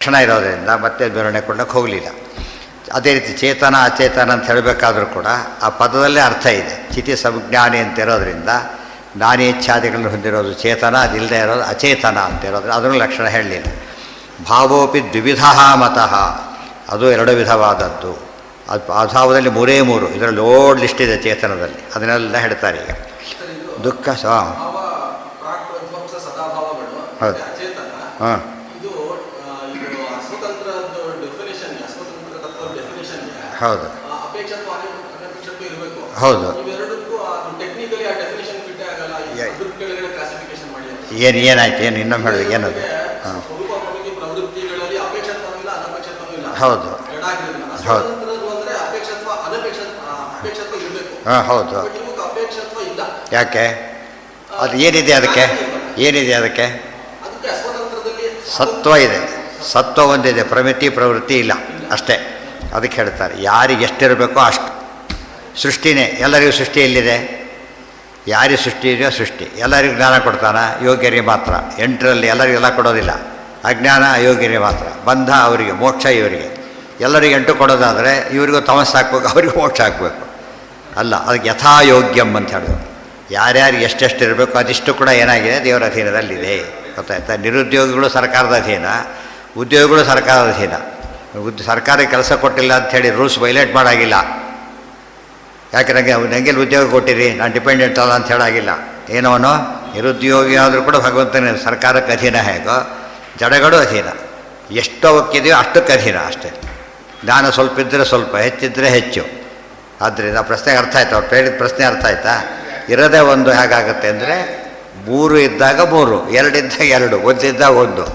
ಲಕ್ಷಣ ಇರೋದರಿಂದ ಮತ್ತೆ ವಿವರಣೆ ಕೊಡೋಕ್ಕೆ ಹೋಗಲಿಲ್ಲ. ಅದೇ ರೀತಿ ಚೇತನ ಅಚೇತನ ಅಂತ ಹೇಳಬೇಕಾದ್ರೂ ಕೂಡ ಆ ಪದದಲ್ಲೇ ಅರ್ಥ ಇದೆ. ಚಿತಿ ಸಂಜ್ಞಾನಿ ಅಂತ ಇರೋದ್ರಿಂದ ಜ್ಞಾನೇಚ್ಛಾದಿಗಳನ್ನು ಹೊಂದಿರೋದು ಚೇತನ, ಅದಿಲ್ಲದೆ ಇರೋದು ಅಚೇತನ ಅಂತ ಇರೋದ್ರೆ ಅದನ್ನು ಲಕ್ಷಣ ಹೇಳಲಿಲ್ಲ. ಭಾವೋಪಿ ದ್ವಿವಿಧ ಮತಃ, ಅದು ಎರಡು ವಿಧವಾದದ್ದು. ಅದು ಅಭಾವದಲ್ಲಿ ಮೂರೇ ಮೂರು, ಇದರಲ್ಲಿ ಲೋಡ್ ಲಿಸ್ಟ್ ಇದೆ ಚೇತನದಲ್ಲಿ, ಅದನ್ನೆಲ್ಲ ಹೇಳ್ತಾರೆ. ಈಗ ದುಃಖ ಹೌದು ಹಾಂ ಹೌದು ಹೌದು ಏನಾಯ್ತು ಏನು ಇನ್ನೊಮ್ಮೆ ಹೇಳಿದೆ ಏನದು? ಹಾಂ ಹೌದು ಹೌದು ಹಾಂ ಹೌದು. ಯಾಕೆ? ಅದು ಏನಿದೆ ಅದಕ್ಕೆ? ಏನಿದೆ ಅದಕ್ಕೆ? ಸತ್ವ ಇದೆ, ಸತ್ವ ಒಂದಿದೆ, ಪ್ರಮಿತಿ ಪ್ರವೃತ್ತಿ ಇಲ್ಲ ಅಷ್ಟೇ. ಅದಕ್ಕೆ ಹೇಳ್ತಾರೆ ಯಾರಿಗೆ ಎಷ್ಟಿರಬೇಕೋ ಅಷ್ಟು. ಸೃಷ್ಟಿನೇ, ಎಲ್ಲರಿಗೂ ಸೃಷ್ಟಿ ಎಲ್ಲಿದೆ? ಯಾರಿಗೆ ಸೃಷ್ಟಿ ಇದೆಯೋ ಸೃಷ್ಟಿ. ಎಲ್ಲರಿಗೂ ಜ್ಞಾನ ಕೊಡ್ತಾನ? ಯೋಗ್ಯರಿಗೆ ಮಾತ್ರ. 8ರಲ್ಲಿ ಎಲ್ಲರಿಗೆಲ್ಲ ಕೊಡೋದಿಲ್ಲ. ಅಜ್ಞಾನ ಅಯೋಗ್ಯರಿಗೆ ಮಾತ್ರ. ಬಂಧ ಅವರಿಗೆ, ಮೋಕ್ಷ ಇವರಿಗೆ. ಎಲ್ಲರಿಗೆ 8 ಕೊಡೋದಾದರೆ ಇವರಿಗೂ ತಮಸ್ಸು ಹಾಕ್ಬೇಕು, ಅವರಿಗೂ ಮೋಕ್ಷ ಹಾಕಬೇಕು. ಅಲ್ಲ, ಅದಕ್ಕೆ ಯಥಾಯೋಗ್ಯಂ ಅಂತ ಹೇಳೋದು. ಯಾರ್ಯಾರಿಗೆ ಎಷ್ಟೆಷ್ಟು ಇರಬೇಕು ಅದಿಷ್ಟು ಕೂಡ ಏನಾಗಿದೆ, ದೇವರ ಅಧೀನದಲ್ಲಿದೆ. ಗೊತ್ತಾಯ್ತಾ? ನಿರುದ್ಯೋಗಿಗಳು ಸರ್ಕಾರದ ಅಧೀನ, ಉದ್ಯೋಗಿಗಳು ಸರ್ಕಾರದ ಅಧೀನ. ಸರ್ಕಾರಕ್ಕೆ ಕೆಲಸ ಕೊಟ್ಟಿಲ್ಲ ಅಂಥೇಳಿ ರೂಲ್ಸ್ ವೈಲೇಟ್ ಮಾಡೋಂಗಿಲ್ಲ. ಯಾಕೆ ನನಗೆ ಉದ್ಯೋಗ ಕೊಟ್ಟಿರಿ, ನಾನು ಡಿಪೆಂಡೆಂಟ್ ಅಲ್ಲ ಅಂತ ಹೇಳಾಗಿಲ್ಲ. ಏನೋನೋ ನಿರುದ್ಯೋಗಿ ಆದರೂ ಕೂಡ ಭಗವಂತನ ಸರ್ಕಾರಕ್ಕೆ ಅಧೀನ. ಹೇಗೋ ಜಡಗಳು ಅಧೀನ. ಎಷ್ಟು ಅವಕ್ಕಿದೆಯೋ ಅಷ್ಟಕ್ಕೆ ಅಧೀನ ಅಷ್ಟೇ. ಜ್ಞಾನ ಸ್ವಲ್ಪ ಇದ್ದರೆ ಸ್ವಲ್ಪ, ಹೆಚ್ಚಿದ್ದರೆ ಹೆಚ್ಚು. ಆದ್ದರಿಂದ ಪ್ರಶ್ನೆಗೆ ಅರ್ಥ ಆಯ್ತು, ಅವ್ರು ಹೇಳಿದ ಪ್ರಶ್ನೆ ಅರ್ಥ ಆಯ್ತಾ? ಇರೋದೇ ಒಂದು ಹೇಗಾಗುತ್ತೆ ಅಂದರೆ 3 ಇದ್ದಾಗ 3, 2 ಇದ್ದಾಗ 2, 1 ಇದ್ದಾಗ 1.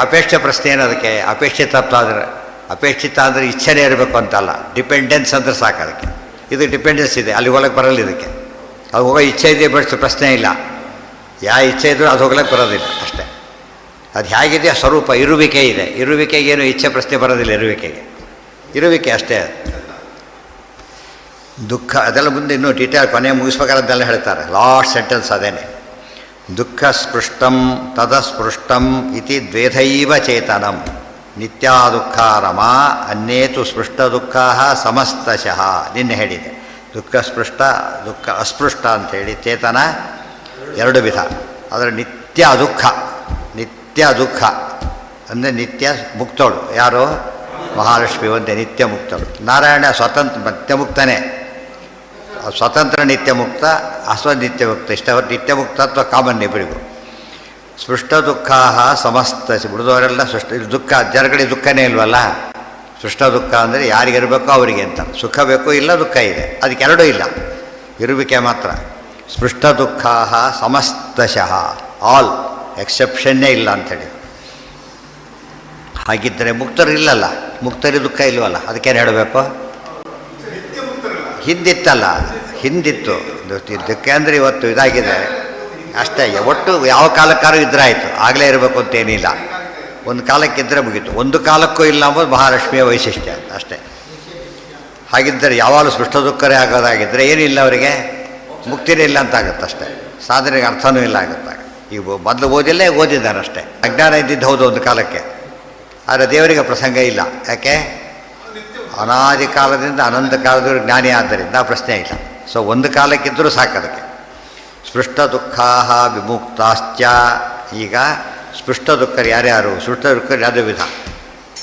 ಅಪೇಕ್ಷೆ ಪ್ರಶ್ನೆ ಏನದಕ್ಕೆ? ಅಪೇಕ್ಷಿತತ್ವ ಆದರೆ, ಅಪೇಕ್ಷಿತ ಅಂದರೆ ಇಚ್ಛೆನೇ ಇರಬೇಕು ಅಂತಲ್ಲ, ಡಿಪೆಂಡೆನ್ಸ್ ಅಂದರೆ ಸಾಕು ಅದಕ್ಕೆ. ಇದು ಡಿಪೆಂಡೆನ್ಸ್ ಇದೆ, ಅಲ್ಲಿ ಹೋಗ್ಲಿಕ್ಕೆ ಬರಲ್ಲ. ಇದಕ್ಕೆ ಅದು ಹೋಗೋ ಇಚ್ಛೆ ಇದೆ ಬಡಿಸೋ ಪ್ರಶ್ನೆ ಇಲ್ಲ. ಯಾವ ಇಚ್ಛೆ ಇದ್ರೂ ಅದು ಹೋಗ್ಲಿಕ್ಕೆ ಬರೋದಿಲ್ಲ ಅಷ್ಟೇ. ಅದು ಹೇಗಿದೆ ಸ್ವರೂಪ, ಇರುವಿಕೆ ಇದೆ. ಇರುವಿಕೆಗೇನು ಇಚ್ಛೆ ಪ್ರಶ್ನೆ ಬರೋದಿಲ್ಲ. ಇರುವಿಕೆ ಅಷ್ಟೇ. ದುಃಖ ಅದೆಲ್ಲ ಮುಂದೆ ಇನ್ನೂ ಡೀಟೇಲ್ ಕೊನೆ ಮುಗಿಸ್ಬೇಕಾದ್ರೆಲ್ಲ ಹೇಳ್ತಾರೆ. ಲಾಸ್ಟ್ ಸೆಂಟೆನ್ಸ್ ಅದೇನೆ. ದುಃಖ ಸ್ಪೃಷ್ಟಂ ತದಸ್ಪೃಷ್ಟಂ ಇತಿ ದ್ವೇಧೈವ ಚೇತನಂ ನಿತ್ಯಾ ದುಃಖ ರಮಾ ಅನ್ಯೇತು ಸ್ಪೃಷ್ಟ ದುಃಖ ಸಮಸ್ತಶಃ. ನಿನ್ನೆ ಹೇಳಿದೆ ದುಃಖ ಸ್ಪೃಷ್ಟ, ದುಃಖ ಅಸ್ಪೃಷ್ಟ ಅಂಥೇಳಿ. ಚೇತನ 2 ವಿಧ. ಅದರ ನಿತ್ಯ ದುಃಖ, ನಿತ್ಯ ದುಃಖ ಅಂದರೆ ನಿತ್ಯ ಮುಕ್ತೋಳು. ಯಾರು? ಮಹಾಲಕ್ಷ್ಮಿ ಒಂದೇ ನಿತ್ಯ ಮುಕ್ತಳು. ನಾರಾಯಣ ಸ್ವತಂತ್ರ ನಿತ್ಯ ಮುಕ್ತನೇ. ಸ್ವತಂತ್ರ ನಿತ್ಯ ಮುಕ್ತ, ಅಸ್ವನಿತ್ಯ ಮುಕ್ತ. ಇಷ್ಟ ನಿತ್ಯ ಮುಕ್ತತ್ವ ಕಾಮನ್ ಇಬ್ಬರಿಗೂ. ಸ್ಪೃಷ್ಟ ದುಃಖ ಸಮಸ್ತ, ಬಿಡಿದವರೆಲ್ಲ ಸೃಷ್ಟ. ದುಃಖ ಜನಗಳಿಗೆ ದುಃಖನೇ ಇಲ್ವಲ್ಲ. ಸೃಷ್ಟ ದುಃಖ ಅಂದರೆ ಯಾರಿಗಿರಬೇಕೋ ಅವರಿಗೆ ಅಂತ. ಸುಖ ಬೇಕು, ಇಲ್ಲ ದುಃಖ ಇದೆ. ಅದಕ್ಕೆ 2 ಇಲ್ಲ, ಇರುವಿಕೆ ಮಾತ್ರ. ಸ್ಪೃಷ್ಟ ದುಃಖ ಸಮಸ್ತಶಃ, ಆಲ್, ಎಕ್ಸೆಪ್ಷನ್ನೇ ಇಲ್ಲ ಅಂಥೇಳಿ. ಹಾಗಿದ್ದರೆ ಮುಕ್ತರು ಇಲ್ಲಲ್ಲ, ಮುಕ್ತರಿ ದುಃಖ ಇಲ್ವಲ್ಲ, ಅದಕ್ಕೇನು ಹೇಳಬೇಕು? ಹಿಂದಿತ್ತಲ್ಲ, ಹಿಂದಿತ್ತು ದುಃಖ ಅಂದರೆ ಇವತ್ತು ಇದಾಗಿದೆ ಅಷ್ಟೇ. ಒಟ್ಟು ಯಾವ ಕಾಲಕ್ಕಾದ್ರೂ ಇದ್ರೆ ಆಯಿತು, ಆಗಲೇ ಇರಬೇಕು ಅಂತೇನಿಲ್ಲ. ಒಂದು ಕಾಲಕ್ಕಿದ್ದರೆ ಮುಗೀತು. ಒಂದು ಕಾಲಕ್ಕೂ ಇಲ್ಲ ಅಂಬೋದು ಮಹಾಲಕ್ಷ್ಮಿಯ ವೈಶಿಷ್ಟ್ಯ ಅಷ್ಟೇ. ಹಾಗಿದ್ದರೆ ಯಾವಾಗಲೂ ಸೃಷ್ಟ ದುಃಖರೇ ಆಗೋದಾಗಿದ್ದರೆ ಏನಿಲ್ಲ, ಅವರಿಗೆ ಮುಕ್ತಿನೇ ಇಲ್ಲ ಅಂತ ಆಗುತ್ತೆ ಅಷ್ಟೇ. ಸಾಧನೆಗೆ ಅರ್ಥನೂ ಇಲ್ಲ ಆಗುತ್ತೆ. ಈಗ ಮೊದಲು ಓದಿದ್ದಾನೆ ಅಷ್ಟೇ. ಅಜ್ಞಾನ ಇದ್ದಿದ್ದು ಹೌದು ಒಂದು ಕಾಲಕ್ಕೆ, ಆದರೆ ದೇವರಿಗೆ ಪ್ರಸಂಗ ಇಲ್ಲ. ಯಾಕೆ? ಅನಾದಿ ಕಾಲದಿಂದ ಅನಂತ ಕಾಲದವರೆಗೆ ಜ್ಞಾನಿ ಆದ್ದರಿಂದ ಪ್ರಶ್ನೆ ಇಲ್ಲ. ಸೊ ಒಂದು ಕಾಲಕ್ಕಿದ್ದರೂ ಸಾಕು ಅದಕ್ಕೆ. ಸ್ಪೃಷ್ಟ ದುಃಖ ವಿಮುಕ್ತಾಶ್ಚ. ಈಗ ಸ್ಪೃಷ್ಟ ದುಃಖರು ಯಾರ್ಯಾರು? ಸೃಷ್ಟ ದುಃಖರು 2 ವಿಧ.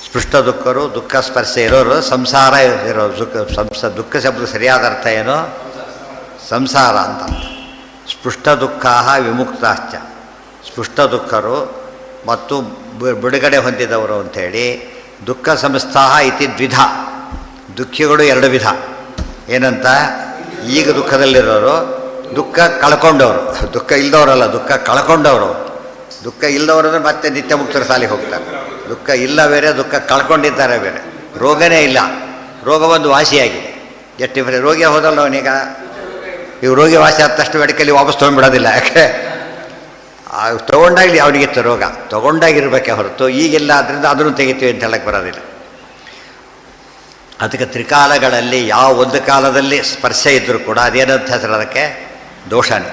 ಸ್ಪೃಷ್ಟ ದುಃಖರು, ದುಃಖ ಸ್ಪರ್ಶ ಇರೋರು, ಸಂಸಾರ ಇರೋರು. ದುಃಖ ಶಬ್ದ ಸರಿಯಾದ ಅರ್ಥ ಏನು? ಸಂಸಾರ ಅಂತ. ಸ್ಪೃಷ್ಟ ದುಃಖ ವಿಮುಕ್ತಾಶ್ಚ, ಸ್ಪೃಷ್ಟ ದುಃಖರು ಮತ್ತು ಬಿಡುಗಡೆ ಹೊಂದಿದವರು ಅಂಥೇಳಿ. ದುಃಖ ಸಂಸ್ಥಾ ಇತಿ ದ್ವಿಧ. ದುಃಖಿಗಳು 2 ವಿಧ. ಏನಂತ? ಈಗ ದುಃಖದಲ್ಲಿರೋರು, ದುಃಖ ಕಳ್ಕೊಂಡವರು. ದುಃಖ ಇಲ್ಲದವರಲ್ಲ, ದುಃಖ ಕಳ್ಕೊಂಡವರು. ದುಃಖ ಇಲ್ಲದವರಂದ್ರೆ ಮತ್ತೆ ನಿತ್ಯ ಮುಕ್ತರ ಸಾಲಿಗೆ ಹೋಗ್ತಾರೆ. ದುಃಖ ಇಲ್ಲ ಬೇರೆ, ದುಃಖ ಕಳ್ಕೊಂಡಿದ್ದಾರೆ ಬೇರೆ. ರೋಗನೇ ಇಲ್ಲ, ರೋಗ ಒಂದು ವಾಸಿಯಾಗಿದೆ. ಎಷ್ಟು ರೋಗಿ ಹೋದಲ್ಲ ಅವನೀಗ. ಈಗ ರೋಗಿ ವಾಸಿ ಆದ ತಕ್ಷಣ ಮೆಡಿಕಲ್ಲಿ ವಾಪಸ್ ತೊಗೊಂಡ್ಬಿಡೋದಿಲ್ಲ. ಯಾಕೆ? ತೊಗೊಂಡಾಗಲಿ ಅವನಿಗಿತ್ತು ರೋಗ, ತೊಗೊಂಡಾಗಿರ್ಬೇಕೆ ಹೊರತು ಈಗಿಲ್ಲ. ಆದ್ದರಿಂದ ಅದನ್ನು ತೆಗಿತೀವಿ ಅಂತ ಹೇಳಕ್ಕೆ ಬರೋದಿಲ್ಲ. ಅದಕ್ಕೆ ತ್ರಿಕಾಲಗಳಲ್ಲಿ ಯಾವ ಒಂದು ಕಾಲದಲ್ಲಿ ಸ್ಪರ್ಶ ಇದ್ದರೂ ಕೂಡ ಅದೇನಂತ ಹೆಸರು? ಅದಕ್ಕೆ ದೋಷನೇ.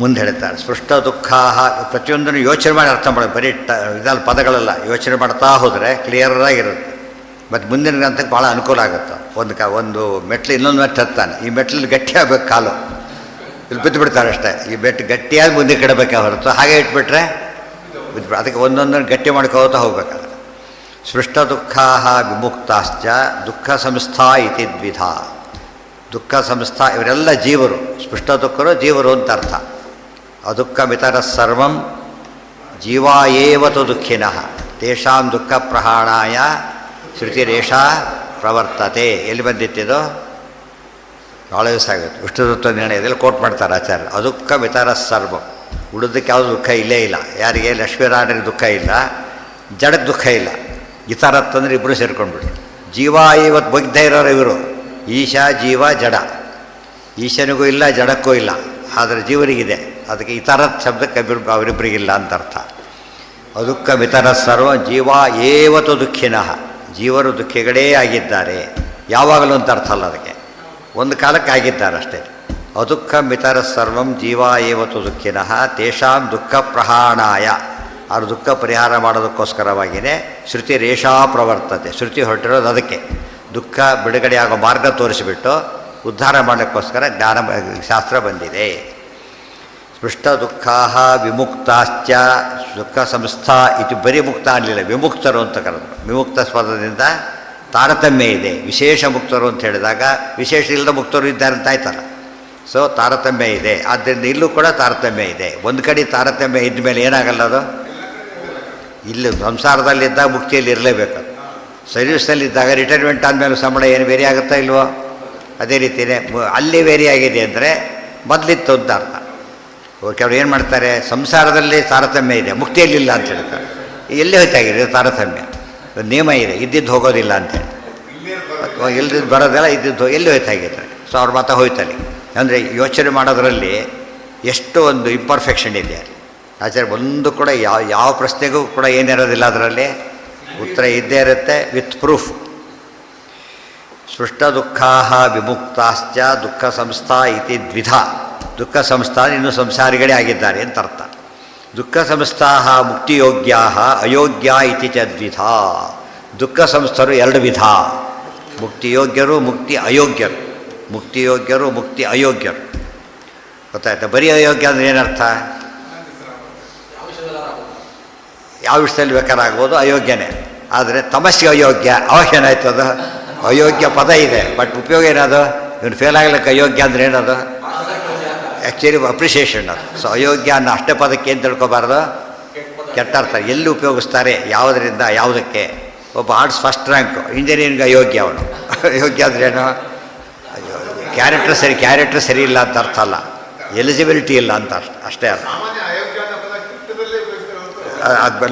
ಮುಂದೆ ಹೇಳ್ತಾರೆ ಸ್ಪೃಷ್ಟ ದುಃಖ. ಪ್ರತಿಯೊಂದನ್ನು ಯೋಚನೆ ಮಾಡಿ ಅರ್ಥ ಮಾಡೋದು, ಬರೀ ಇದಲ್ಲ ಪದಗಳೆಲ್ಲ ಯೋಚನೆ ಮಾಡ್ತಾ ಹೋದರೆ ಕ್ಲಿಯರಾಗಿರುತ್ತೆ. ಮತ್ತು ಮುಂದಿನ ಗ್ರಂಥಕ್ಕೆ ಭಾಳ ಅನುಕೂಲ ಆಗುತ್ತೆ. ಒಂದು ಮೆಟ್ಲು ಇನ್ನೊಂದು ಮೆಟ್ಟು ಹತ್ತಾನೆ, ಈ ಮೆಟ್ಲಲ್ಲಿ ಗಟ್ಟಿ ಆಗಬೇಕು ಕಾಲು, ಇಲ್ಲಿ ಬಿದ್ದು ಬಿಡ್ತಾರೆ ಅಷ್ಟೇ. ಈ ಬೆಟ್ಟು ಗಟ್ಟಿಯಾಗಿ ಮುಂದೆ ಕೆಡಬೇಕೆ ಹೊರತು ಹಾಗೆ ಇಟ್ಬಿಟ್ರೆ ಬಿದ್ದು, ಅದಕ್ಕೆ ಒಂದೊಂದನ್ನು ಗಟ್ಟಿ ಮಾಡ್ಕೋತಾ ಹೋಗ್ಬೇಕಾದ್ರೆ. ಸೃಷ್ಟ ದುಃಖಾ ವಿಮುಕ್ತಾಶ್ಚ ದುಃಖ ಸಂಸ್ಥಾ ಇತಿ ದ್ವಿಧ. ದುಃಖ ಸಂಸ್ಥಾ ಇವರೆಲ್ಲ ಜೀವರು, ಸ್ಪೃಷ್ಟ ದುಃಖರು ಜೀವರು ಅಂತ ಅರ್ಥ. ಅದುಃಖ ಮಿತರ ಸರ್ವಂ ಜೀವಾ ಏವತು ದುಃಖಿನಃ ತೇಷಾಂ ದುಃಖ ಪ್ರಹಾಣಾಯ ಶ್ರುತಿರೇಷಾ ಪ್ರವರ್ತತೆ. ಎಲ್ಲಿ ಬಂದಿತ್ತಿದು? ಭಾಳ ದಿವಸ ಆಗುತ್ತೆ. ವಿಷ್ಣು ತತ್ವ ನಿರ್ಣಯದಲ್ಲಿ ಕೋಟ್ ಮಾಡ್ತಾರೆ ಆಚಾರ್ಯರು. ಅದುಃಖ ಮಿತರ ಸರ್ವಂ, ಉಳಿದಕ್ಕೆ ಯಾವುದು ದುಃಖ ಇಲ್ಲೇ ಇಲ್ಲ. ಯಾರಿಗೆ? ಲಕ್ಷ್ಮೀನಾರಾಯಣರಿಗೆ ದುಃಖ ಇಲ್ಲ, ಜಡಕ್ಕೆ ದುಃಖ ಇಲ್ಲ. ಇತರತ್ತಂದ್ರೆ ಇಬ್ಬರು ಸೇರ್ಕೊಂಡ್ಬಿಟ್ರು. ಜೀವ ಇವತ್ತು ಬಗ್ದೇ ಇರೋರು ಇವರು, ಈಶಾ ಜೀವ ಜಡ. ಈಶನಿಗೂ ಇಲ್ಲ ಜಡಕ್ಕೂ ಇಲ್ಲ, ಆದರೆ ಜೀವರಿಗಿದೆ. ಅದಕ್ಕೆ ಇತರತ್ ಶಬ್ದಕ್ಕೆ ಅವರಿಬ್ಬರಿಗಿಲ್ಲ ಅಂತ ಅರ್ಥ. ಅದುಃಖ ಮಿತರ ಸರ್ವ ಜೀವ ಏವತು ದುಃಖಿನಃ, ಜೀವರು ದುಃಖಿಗಳೇ ಆಗಿದ್ದಾರೆ. ಯಾವಾಗಲೂ ಅಂತ ಅರ್ಥ ಅಲ್ಲ, ಅದಕ್ಕೆ ಒಂದು ಕಾಲಕ್ಕೆ ಆಗಿದ್ದಾರೆ ಅಷ್ಟೇ. ಅದುಃಖ ಮಿತರ ಸರ್ವಂ ಜೀವ ಏವತು ದುಃಖಿನಃ ತೇಷಾಂ ದುಃಖ ಪ್ರಹಾಣಾಯ, ಅವ್ರ ದುಃಖ ಪರಿಹಾರ ಮಾಡೋದಕ್ಕೋಸ್ಕರವಾಗಿಯೇ ಶ್ರುತಿ ರೇಷಾ ಪ್ರವರ್ತತೆ. ಶ್ರುತಿ ಹೊರಟಿರೋದು ಅದಕ್ಕೆ, ದುಃಖ ಬಿಡುಗಡೆ ಆಗೋ ಮಾರ್ಗ ತೋರಿಸಿಬಿಟ್ಟು ಉದ್ಧಾರ ಮಾಡೋಕ್ಕೋಸ್ಕರ ಜ್ಞಾನ ಶಾಸ್ತ್ರ ಬಂದಿದೆ. ಸ್ಪೃಷ್ಟ ದುಃಖಾ ವಿಮುಕ್ತಾಶ್ಚ ದುಃಖ ಸಂಸ್ಥಾ ಇದು ಬರೀ ಮುಕ್ತ ಅನ್ನಲಿಲ್ಲ, ವಿಮುಕ್ತರು ಅಂತ ಕರೆದ್ರು. ವಿಮುಕ್ತ ಪದದಿಂದ ತಾರತಮ್ಯ ಇದೆ. ವಿಶೇಷ ಮುಕ್ತರು ಅಂತ ಹೇಳಿದಾಗ ವಿಶೇಷ ಇಲ್ಲದ ಮುಕ್ತರು ಇದ್ದಾರೆ ಅಂತ ಆಯ್ತಲ್ಲ. ಸೊ ತಾರತಮ್ಯ ಇದೆ, ಆದ್ದರಿಂದ ಇಲ್ಲೂ ಕೂಡ ತಾರತಮ್ಯ ಇದೆ. ಒಂದು ಕಡೆ ತಾರತಮ್ಯ ಇದ್ದ ಮೇಲೆ ಏನಾಗಲ್ಲ, ಅದು ಇಲ್ಲಿ ಸಂಸಾರದಲ್ಲಿದ್ದಾಗ ಮುಕ್ತಿಯಲ್ಲಿ ಇರಲೇಬೇಕು. ಸರ್ವಿಸ್ನಲ್ಲಿದ್ದಾಗ ರಿಟೈರ್ಮೆಂಟ್ ಆದಮೇಲೆ ಸಂಬಳ ಏನು ವೇರಿ ಆಗುತ್ತಾ ಇಲ್ವೋ, ಅದೇ ರೀತಿಯೇ ಅಲ್ಲಿ ವೇರಿ ಆಗಿದೆ ಅಂದರೆ ಮೊದಲಿತ್ತು ಅಂತ ಅರ್ಥ. ಕೆಲವರು ಏನು ಮಾಡ್ತಾರೆ, ಸಂಸಾರದಲ್ಲಿ ತಾರತಮ್ಯ ಇದೆ, ಮುಕ್ತಿಯಲ್ಲಿಲ್ಲ ಅಂತ ಹೇಳ್ತಾರೆ. ಎಲ್ಲಿ ಹೋಯ್ತಾಗಿದೆ ತಾರತಮ್ಯ? ನಿಯಮ ಇದೆ, ಇದ್ದಿದ್ದು ಹೋಗೋದಿಲ್ಲ ಅಂತೇಳಿ. ಅಥವಾ ಇಲ್ದಿದ್ದು ಬರೋದೆಲ್ಲ ಇದ್ದಿದ್ದು ಎಲ್ಲಿ ಹೋಯ್ತಾಗಿದ್ದಾರೆ. ಸೊ ಅವ್ರ ಮಾತ್ರ ಹೋಯ್ತಲ್ಲಿ. ಅಂದರೆ ಯೋಚನೆ ಮಾಡೋದರಲ್ಲಿ ಎಷ್ಟು ಒಂದು ಇಂಪರ್ಫೆಕ್ಷನ್ ಇದೆ. ಆಚಾರ್ಯ ಒಂದು ಕೂಡ ಯಾವ ಪ್ರಶ್ನೆಗೂ ಕೂಡ ಏನಿರೋದಿಲ್ಲ, ಅದರಲ್ಲಿ ಉತ್ತರ ಇದ್ದೇ ಇರುತ್ತೆ ವಿತ್ ಪ್ರೂಫ್. ಸೃಷ್ಟ ದುಃಖಾ ವಿಮುಕ್ತಾಶ್ಚ ದುಃಖ ಸಂಸ್ಥಾ ಇತಿ ದ್ವಿಧ. ದುಃಖ ಸಂಸ್ಥಾ ಇನ್ನೂ ಸಂಸಾರಿಗಳೇ ಆಗಿದ್ದಾರೆ ಅಂತ ಅರ್ಥ. ದುಃಖ ಸಂಸ್ಥಾ ಮುಕ್ತಿಯೋಗ್ಯಾ ಅಯೋಗ್ಯ ಇತಿ ಚ ದ್ವಿಧ. ದುಃಖ ಸಂಸ್ಥರು ಎರಡು ವಿಧ, ಮುಕ್ತಿಯೋಗ್ಯರು ಮುಕ್ತಿ ಅಯೋಗ್ಯರು. ಮುಕ್ತಿಯೋಗ್ಯರು ಮುಕ್ತಿ ಅಯೋಗ್ಯರು, ಗೊತ್ತಾಯ್ತಾ? ಬರೀ ಅಯೋಗ್ಯ ಅಂದರೆ ಏನರ್ಥ? ಯಾವ ವಿಷಯದಲ್ಲಿ ಬೇಕಾರಾಗ್ಬೋದು, ಅಯೋಗ್ಯನೇ. ಆದರೆ ತಮಸ್ಸಿಗೆ ಅಯೋಗ್ಯ, ಅವಾಗ ಏನಾಯ್ತು? ಅದು ಅಯೋಗ್ಯ ಪದ ಇದೆ, ಬಟ್ ಉಪಯೋಗ ಏನದು? ಇವನು ಫೇಲ್ ಆಗ್ಲಿಕ್ಕೆ ಅಯೋಗ್ಯ ಅಂದರೆ ಏನದು? ಆ್ಯಕ್ಚುಲಿ ಅಪ್ರಿಷಿಯೇಷನ್ ಅದು. ಸೊ ಅಯೋಗ್ಯ ಅನ್ನೋ ಅಷ್ಟೇ ಪದಕ್ಕೆ ಏನು ತಿಳ್ಕೊಬಾರ್ದು, ಕೆಟ್ಟ ಅರ್ಥ. ಎಲ್ಲಿ ಉಪಯೋಗಿಸ್ತಾರೆ, ಯಾವುದರಿಂದ ಯಾವುದಕ್ಕೆ? ಒಬ್ಬ ಆರ್ಟ್ಸ್ ಫಸ್ಟ್ ರ್ಯಾಂಕು, ಇಂಜಿನಿಯರಿಂಗ್ ಅಯೋಗ್ಯ ಅವನು. ಅಯೋಗ್ಯ ಅಂದ್ರೇನು? ಕ್ಯಾರೆಕ್ಟರ್ ಸರಿ ಇಲ್ಲ ಅಂತ ಅರ್ಥ ಅಲ್ಲ, ಎಲಿಜಿಬಿಲಿಟಿ ಇಲ್ಲ ಅಂತ ಅಷ್ಟೇ ಅರ್ಥ.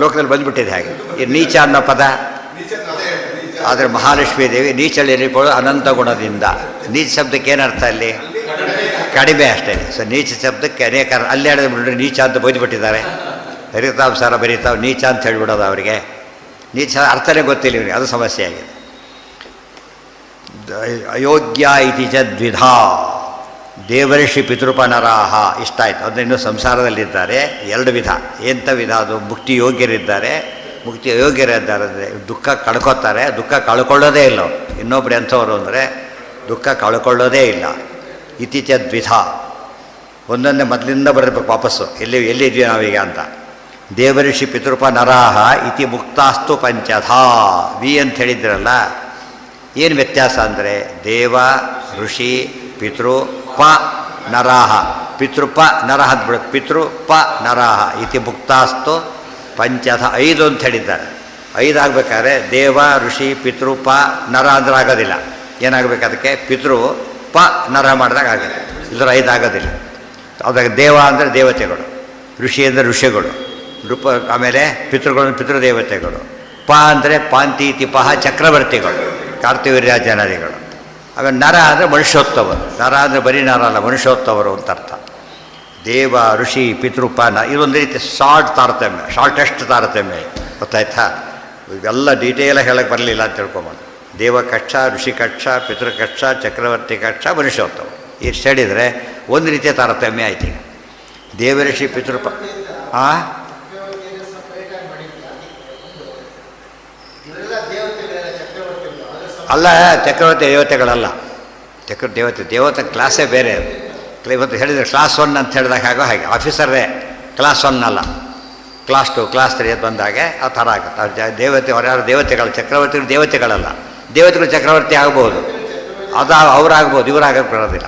ಲೋಕದಲ್ಲಿ ಬಂದುಬಿಟ್ಟಿದೆ ಹಾಗೆ. ಈ ನೀಚ ಅನ್ನೋ ಪದ, ಆದರೆ ಮಹಾಲಕ್ಷ್ಮೀ ದೇವಿ ನೀಚಳಿಕೊಳ್ಳು ಅನಂತ ಗುಣದಿಂದ. ನೀಚ ಶಬ್ದಕ್ಕೆ ಏನರ್ಥ ಅಲ್ಲಿ? ಕಡಿಮೆ ಅಷ್ಟೇ. ಸೊ ನೀಚ ಶಬ್ದಕ್ಕೆ ಅನೇಕ ಅಲ್ಲಿ ಹೇಳಿದ್ರೆ ನೀಚ ಅಂತ ಬೈದುಬಿಟ್ಟಿದ್ದಾರೆ. ಹರಿತಾವ್ ಸಾರ ಬರೀತಾವ್ ನೀಚ ಅಂತ ಹೇಳಿಬಿಡೋದು ಅವರಿಗೆ. ನೀಚ ಅರ್ಥನೇ ಗೊತ್ತಿಲ್ಲ ಇವರಿಗೆ, ಅದು ಸಮಸ್ಯೆ ಆಗಿದೆ. ಅಯೋಗ್ಯ ಇತಿ ಚ ದ್ವಿಧ. ದೇವರ್ಷಿ ಪಿತೃಪನರಾಹ ಇಷ್ಟ ಆಯಿತು. ಅದನ್ನು ಇನ್ನೂ ಸಂಸಾರದಲ್ಲಿದ್ದಾರೆ. ಎರಡು ವಿಧ. ಎಂಥ ವಿಧ ಅದು? ಮುಕ್ತಿ ಯೋಗ್ಯರಿದ್ದಾರೆ, ಮುಕ್ತಿ ಅಯೋಗ್ಯರಿದ್ದಾರೆ. ಅಂದರೆ ದುಃಖ ಕಳ್ಕೊತಾರೆ, ದುಃಖ ಕಳ್ಕೊಳ್ಳೋದೇ ಇಲ್ಲ. ಇನ್ನೊಬ್ರು ಎಂಥವ್ರು ಅಂದರೆ ದುಃಖ ಕಳ್ಕೊಳ್ಳೋದೇ ಇಲ್ಲ. ಇತಿ ಚ ದ್ವಿಧ. ಒಂದೊಂದೇ ಮೊದಲಿಂದ ಬರಬೇಕು ವಾಪಸ್ಸು, ಎಲ್ಲಿದ್ವಿ ನಾವೀಗ ಅಂತ. ದೇವರ್ಷಿ ಪಿತೃಪ ನರಾಹ ಇತಿ ಮುಕ್ತಾಸ್ತು ಪಂಚಧಾ. ವಿ ಅಂತ ಹೇಳಿದ್ರಲ್ಲ, ಏನು ವ್ಯತ್ಯಾಸ ಅಂದರೆ ದೇವ ಋಷಿ ಪಿತೃ ಪ ನರಾಹ. ಪಿತೃಪ ನರಹ ಅಂತ ಬಿಡುತ್ತೆ. ಪಿತೃ ಪ ನರಾಹ ಇತಿ ಮುಕ್ತಾಸ್ತು ಪಂಚಧ. 5 ಅಂತ ಹೇಳಿದ್ದಾರೆ. 5 ಆಗಬೇಕಾದ್ರೆ ದೇವ ಋಷಿ ಪಿತೃ ಪ ನರ ಅಂದ್ರೆ ಆಗೋದಿಲ್ಲ. ಏನಾಗಬೇಕು ಅದಕ್ಕೆ? ಪಿತೃ ಪ ನರ ಮಾಡಿದಾಗ ಆಗುತ್ತೆ. ಇದ್ರ 5 ಆಗೋದಿಲ್ಲ. ಅದಾಗ ದೇವ ಅಂದರೆ ದೇವತೆಗಳು, ಋಷಿ ಅಂದರೆ ಋಷಿಗಳು, ಆಮೇಲೆ ಪಿತೃಗಳು ಪಿತೃದೇವತೆಗಳು, ಪ ಅಂದರೆ ಪಾಂತೀತಿ ಪಹ ಚಕ್ರವರ್ತಿಗಳು, ಕಾರ್ತಿವೀರ್ಯಾಜನಾದಿಗಳು. ಆಮೇಲೆ ನರ ಅಂದರೆ ಮನುಷ್ಯೋತ್ತವರು. ನರ ಅಂದರೆ ಬರೀ ನರ ಅಲ್ಲ, ಮನುಷ್ಯೋತ್ತವರು ಅಂತ ಅರ್ಥ. ದೇವ ಋಷಿ ಪಿತೃಪ ಇದೊಂದು ರೀತಿ ತಾರತಮ್ಯ, ಶಾರ್ಟೆಸ್ಟ್ ತಾರತಮ್ಯ. ಗೊತ್ತಾಯ್ತಾ? ಇವೆಲ್ಲ ಡೀಟೇಲಾಗಿ ಹೇಳಕ್ಕೆ ಬರಲಿಲ್ಲ ಅಂತ ತಿಳ್ಕೊಬೋದು. ದೇವಕಕ್ಷ, ಋಷಿಕಕ್ಷ, ಪಿತೃಕಕ್ಷ, ಚಕ್ರವರ್ತಿ ಕಕ್ಷ, ಮನುಷ್ಯೋತ್ತವ ಇಷ್ಟು ಹೇಳಿದರೆ ಒಂದು ರೀತಿಯ ತಾರತಮ್ಯ ಆಯ್ತು. ಈಗ ದೇವಋಷಿ ಪಿತೃಪ ಆ ಅಲ್ಲ, ಚಕ್ರವರ್ತಿ ದೇವತೆಗಳಲ್ಲ. ದೇವತೆ ಕ್ಲಾಸೇ ಬೇರೆ. ಇವತ್ತು ಹೇಳಿದರೆ ಕ್ಲಾಸ್ 1 ಅಂತ ಹೇಳಿದಾಗ ಹಾಗೆ ಆಫೀಸರೇ ಕ್ಲಾಸ್ 1 ಅಲ್ಲ, ಕ್ಲಾಸ್ 2 ಕ್ಲಾಸ್ 3 ಅಂತ ಬಂದಾಗೆ ಆ ಥರ ಆಗುತ್ತೆ. ದೇವತೆ ಯಾರು ದೇವತೆಗಳು, ಚಕ್ರವರ್ತಿಗಳು ದೇವತೆಗಳಲ್ಲ. ದೇವತೆಗಳು ಚಕ್ರವರ್ತಿ ಆಗ್ಬೋದು, ಅದು ಅವರಾಗ್ಬೋದು, ಇವರಾಗಕ್ಕೆ ಬರೋದಿಲ್ಲ.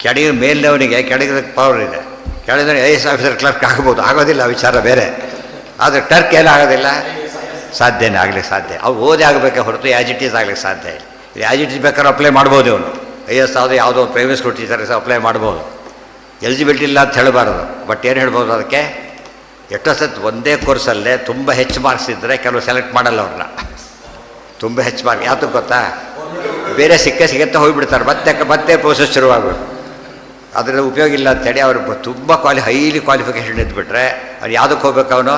ಕೆಳಗೆ ಮೇಲಿನವನಿಗೆ ಕೆಳಗಿದ ಪವರ್ ಇದೆ, ಕೆಳಗಿದ ಐಎಸ್ ಆಫೀಸರ್ ಕ್ಲರ್ಕ್ ಆಗ್ಬೋದು, ಆಗೋದಿಲ್ಲ, ವಿಚಾರ ಬೇರೆ. ಆದರೆ ಟರ್ಕ್ ಏನಾಗೋದಿಲ್ಲ, ಸಾಧ್ಯನೇ ಆಗ್ಲಿಕ್ಕೆ ಸಾಧ್ಯ. ಅವ್ರು ಓದಿ ಆಗಬೇಕೆ ಹೊರತು ಆ್ಯಜಿಟೀಸ್ ಆಗ್ಲಿಕ್ಕೆ ಸಾಧ್ಯ ಇಲ್ಲ. ಆ್ಯಜಿಟೀಸ್ ಬೇಕಾದ್ರೆ ಅಪ್ಲೈ ಮಾಡ್ಬೋದು ಇವನು. ಐಎಸ್ ಯಾವುದೋ ಪ್ರೈವೇಟ್ ಸ್ಕೂಲ್ ಟೀಚರ್ಸ್ ಅಪ್ಲೈ ಮಾಡ್ಬೋದು. ಎಲಿಜಿಬಿಲಿಟಿ ಇಲ್ಲ ಅಂತ ಹೇಳಬಾರ್ದು. ಬಟ್ ಏನು ಹೇಳ್ಬೋದು ಅದಕ್ಕೆ, ಎಷ್ಟೋ ಸತ್ತು ಒಂದೇ ಕೋರ್ಸಲ್ಲೇ ತುಂಬ ಹೆಚ್ಚು ಮಾರ್ಕ್ಸ್ ಇದ್ದರೆ ಕೆಲವು ಸೆಲೆಕ್ಟ್ ಮಾಡಲ್ಲ ಅವ್ರನ್ನ. ತುಂಬ ಹೆಚ್ಚು ಮಾರ್ಕ್ ಯಾತಕ್ಕೆ ಗೊತ್ತಾ, ಬೇರೆ ಸಿಗುತ್ತೆ ಹೋಗಿಬಿಡ್ತಾರೆ, ಮತ್ತೆ ಪ್ರೋಸೆಸ್ ಶುರುವಾಗ್ಬಿಟ್ಟು ಅದರಿಂದ ಉಪಯೋಗ ಇಲ್ಲ ಅಂತೇಳಿ ಅವರು ತುಂಬ ಹೈಲಿ ಕ್ವಾಲಿಫಿಕೇಷನ್ ಇದ್ದುಬಿಟ್ರೆ ಅವ್ರು ಯಾವುದಕ್ಕೆ ಹೋಗ್ಬೇಕು, ಅವನು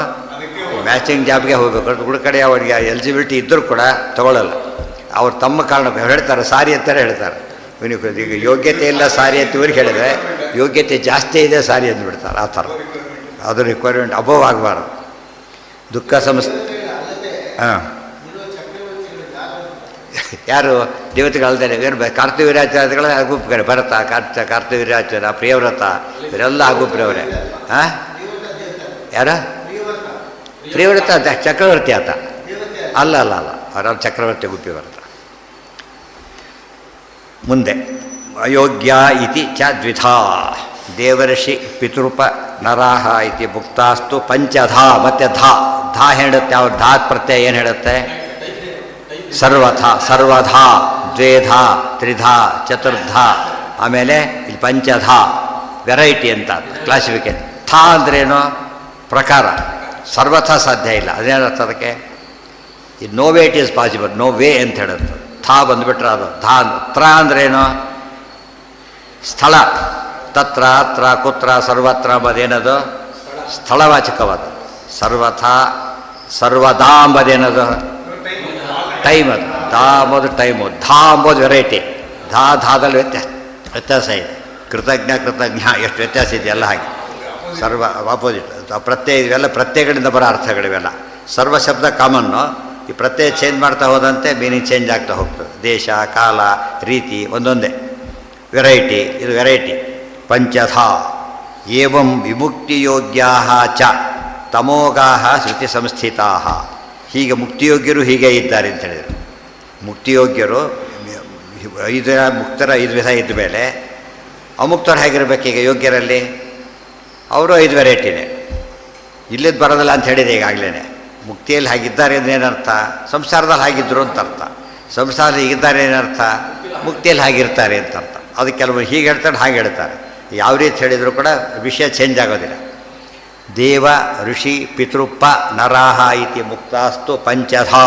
ಮ್ಯಾಚಿಂಗ್ ಜಾಬ್ಗೆ ಹೋಗ್ಬೇಕು. ಹುಡುಗ ಕಡೆ ಅವರಿಗೆ ಎಲಿಜಿಬಿಲಿಟಿ ಇದ್ದರೂ ಕೂಡ ತೊಗೊಳ್ಳಲ್ಲ. ಅವ್ರು ತಮ್ಮ ಕಾರಣ ಹೇಳ್ತಾರೆ, ಸಾರಿ ಅಂತಾರೆ ಹೇಳ್ತಾರೆ. ಈಗ ಯೋಗ್ಯತೆ ಇಲ್ಲ ಸಾರಿ ಅಂತ ಇವ್ರಿಗೆ ಹೇಳಿದ್ರೆ ಯೋಗ್ಯತೆ ಜಾಸ್ತಿ ಇದೆ ಸಾರಿ ಅಂದ್ಬಿಡ್ತಾರೆ. ಆ ಥರ ಅದು ರಿಕ್ವೈರ್ಮೆಂಟ್ ಅಬೋವ್ ಆಗಬಾರ್ದು. ದುಃಖ ಹಾಂ ಯಾರು ದೇವತೆಗಳಲ್ದೇ ಏನು ಕಾರ್ತವೀರ್ಯಾಚಾರ್ಯಗಳ ಗುಂಪುಗಡೆ ಭರತ ಕಾರ್ತವೀರ್ಯಾಚಾರ್ಯ ಪ್ರಿಯವ್ರತ ಇವರೆಲ್ಲ ಆ ಗುಂಪಿನವರೇ. ಹಾಂ ಯಾರ ಪ್ರಿಯವ್ರತ ಚಕ್ರವರ್ತಿ ಆತ ಅಲ್ಲ ಅವರ ಚಕ್ರವರ್ತಿ ಗುಂಪಿ ಬರ್ತ. ಮುಂದೆ ಅಯೋಗ್ಯ ಇತಿ ಚ ದ್ವಿಧಾ ದೇವರ್ಷಿ ಪಿತೃಪ ನರಾಹ ಇತಿ ಮುಕ್ತಾಸ್ತು ಪಂಚಧಾ. ಮತ್ತೆ ಧಾ ಹೇಳುತ್ತೆ, ಅವ್ರ ಧಾತ್ ಪ್ರತ್ಯಯ ಏನು ಹೇಳುತ್ತೆ, ಸರ್ವಧಾ ದ್ವೇಧಾ ತ್ರಿಧಾ ಚತುರ್ಧಾ. ಆಮೇಲೆ ಇಲ್ಲಿ ಪಂಚಧಾ ವೆರೈಟಿ ಅಂತ ಕ್ಲಾಸಿಫಿಕೇಶನ್. ಅಂದ್ರೇನು, ಪ್ರಕಾರ. ಸರ್ವಥ ಸಾಧ್ಯ ಇಲ್ಲ, ಅದೇನರ್ಥ ಅದಕ್ಕೆ, ಈ no way it is possible, no way ಅಂತ ಹೇಳುತ್ತೆ. ಬಂದುಬಿಟ್ರೆ ಅದು ಅಂದ್ರೇನು, ಸ್ಥಳ. ತತ್ರ ಅತ್ರ ಕುತ್ರ ಸರ್ವತ್ರ ಅಂಬದೇನದು ಸ್ಥಳವಾಚಕವಾದ. ಸರ್ವದಾ ಅಂಬದೇನದು ಟೈಮ್. ಅದು ಅಂಬೋದು ಟೈಮು, ಅಂಬೋದು ವೆರೈಟಿ. ಧಾದಲ್ಲಿ ವ್ಯತ್ಯಾಸ ಇದೆ. ಕೃತಜ್ಞ ಎಷ್ಟು ವ್ಯತ್ಯಾಸ ಇದೆಯಲ್ಲ ಹಾಗೆ. ಸರ್ವ ಆಪೋಸಿಟ್ ಪ್ರತ್ಯಯ, ಇವೆಲ್ಲ ಪ್ರತ್ಯಯಗಳಿಂದ ಬರೋ ಅರ್ಥಗಳಿವೆಲ್ಲ. ಸರ್ವ ಶಬ್ದ ಕಾಮನ್ನು, ಈ ಪ್ರತ್ಯಯ ಚೇಂಜ್ ಮಾಡ್ತಾ ಹೋದಂತೆ ಮೀನಿಂಗ್ ಚೇಂಜ್ ಆಗ್ತಾ ಹೋಗ್ತದೆ. ದೇಶ ಕಾಲ ರೀತಿ ಒಂದೊಂದೇ. ವೆರೈಟಿ, ಇದು ವೆರೈಟಿ. ಪಂಚಧಾ ಏವಂ ವಿಮುಕ್ತಿಯೋಗ್ಯಾ ಚ ತಮೋಗಾ ಶ್ರುತಿ ಸಂಸ್ಥಿತಾ. ಹೀಗೆ ಮುಕ್ತಿಯೋಗ್ಯರು ಹೀಗೆ ಇದ್ದಾರೆ ಅಂತ ಹೇಳಿದರು. ಮುಕ್ತಿಯೋಗ್ಯರು ಮುಕ್ತರ 5 ವಿಧ ಇದ್ದ ಮೇಲೆ ಅಮುಕ್ತರು ಹೇಗಿರ್ಬೇಕು ಈಗ ಯೋಗ್ಯರಲ್ಲಿ? ಅವರು 5 ವೆರೈಟಿನೇ. ಇಲ್ಲಿದ್ದು ಬರೋದಿಲ್ಲ ಅಂತ ಹೇಳಿದೆ ಈಗಾಗಲೇ. ಮುಕ್ತಿಯಲ್ಲಿ ಹಾಗಿದ್ದಾರೆ ಅಂದ್ರೆ ಏನರ್ಥ, ಸಂಸಾರದಲ್ಲಿ ಹಾಗಿದ್ದರು ಅಂತ ಅರ್ಥ. ಸಂಸಾರದಲ್ಲಿ ಹೀಗಿದ್ದಾರೆ ಏನರ್ಥ, ಮುಕ್ತಿಯಲ್ಲಿ ಹಾಗಿರ್ತಾರೆ ಅಂತ ಅರ್ಥ. ಅದು ಕೆಲವರು ಹೀಗೆ ಹೇಳ್ತಾರೆ, ಹಾಗೆ ಹೇಳ್ತಾರೆ. ಯಾವ ರೀತಿ ಹೇಳಿದರೂ ಕೂಡ ವಿಷಯ ಚೇಂಜ್ ಆಗೋದಿಲ್ಲ. ದೇವ ಋಷಿ ಪಿತೃಪ್ಪ ನರಾಹ ಇತಿ ಮುಕ್ತಾಸ್ತು ಪಂಚಧಾ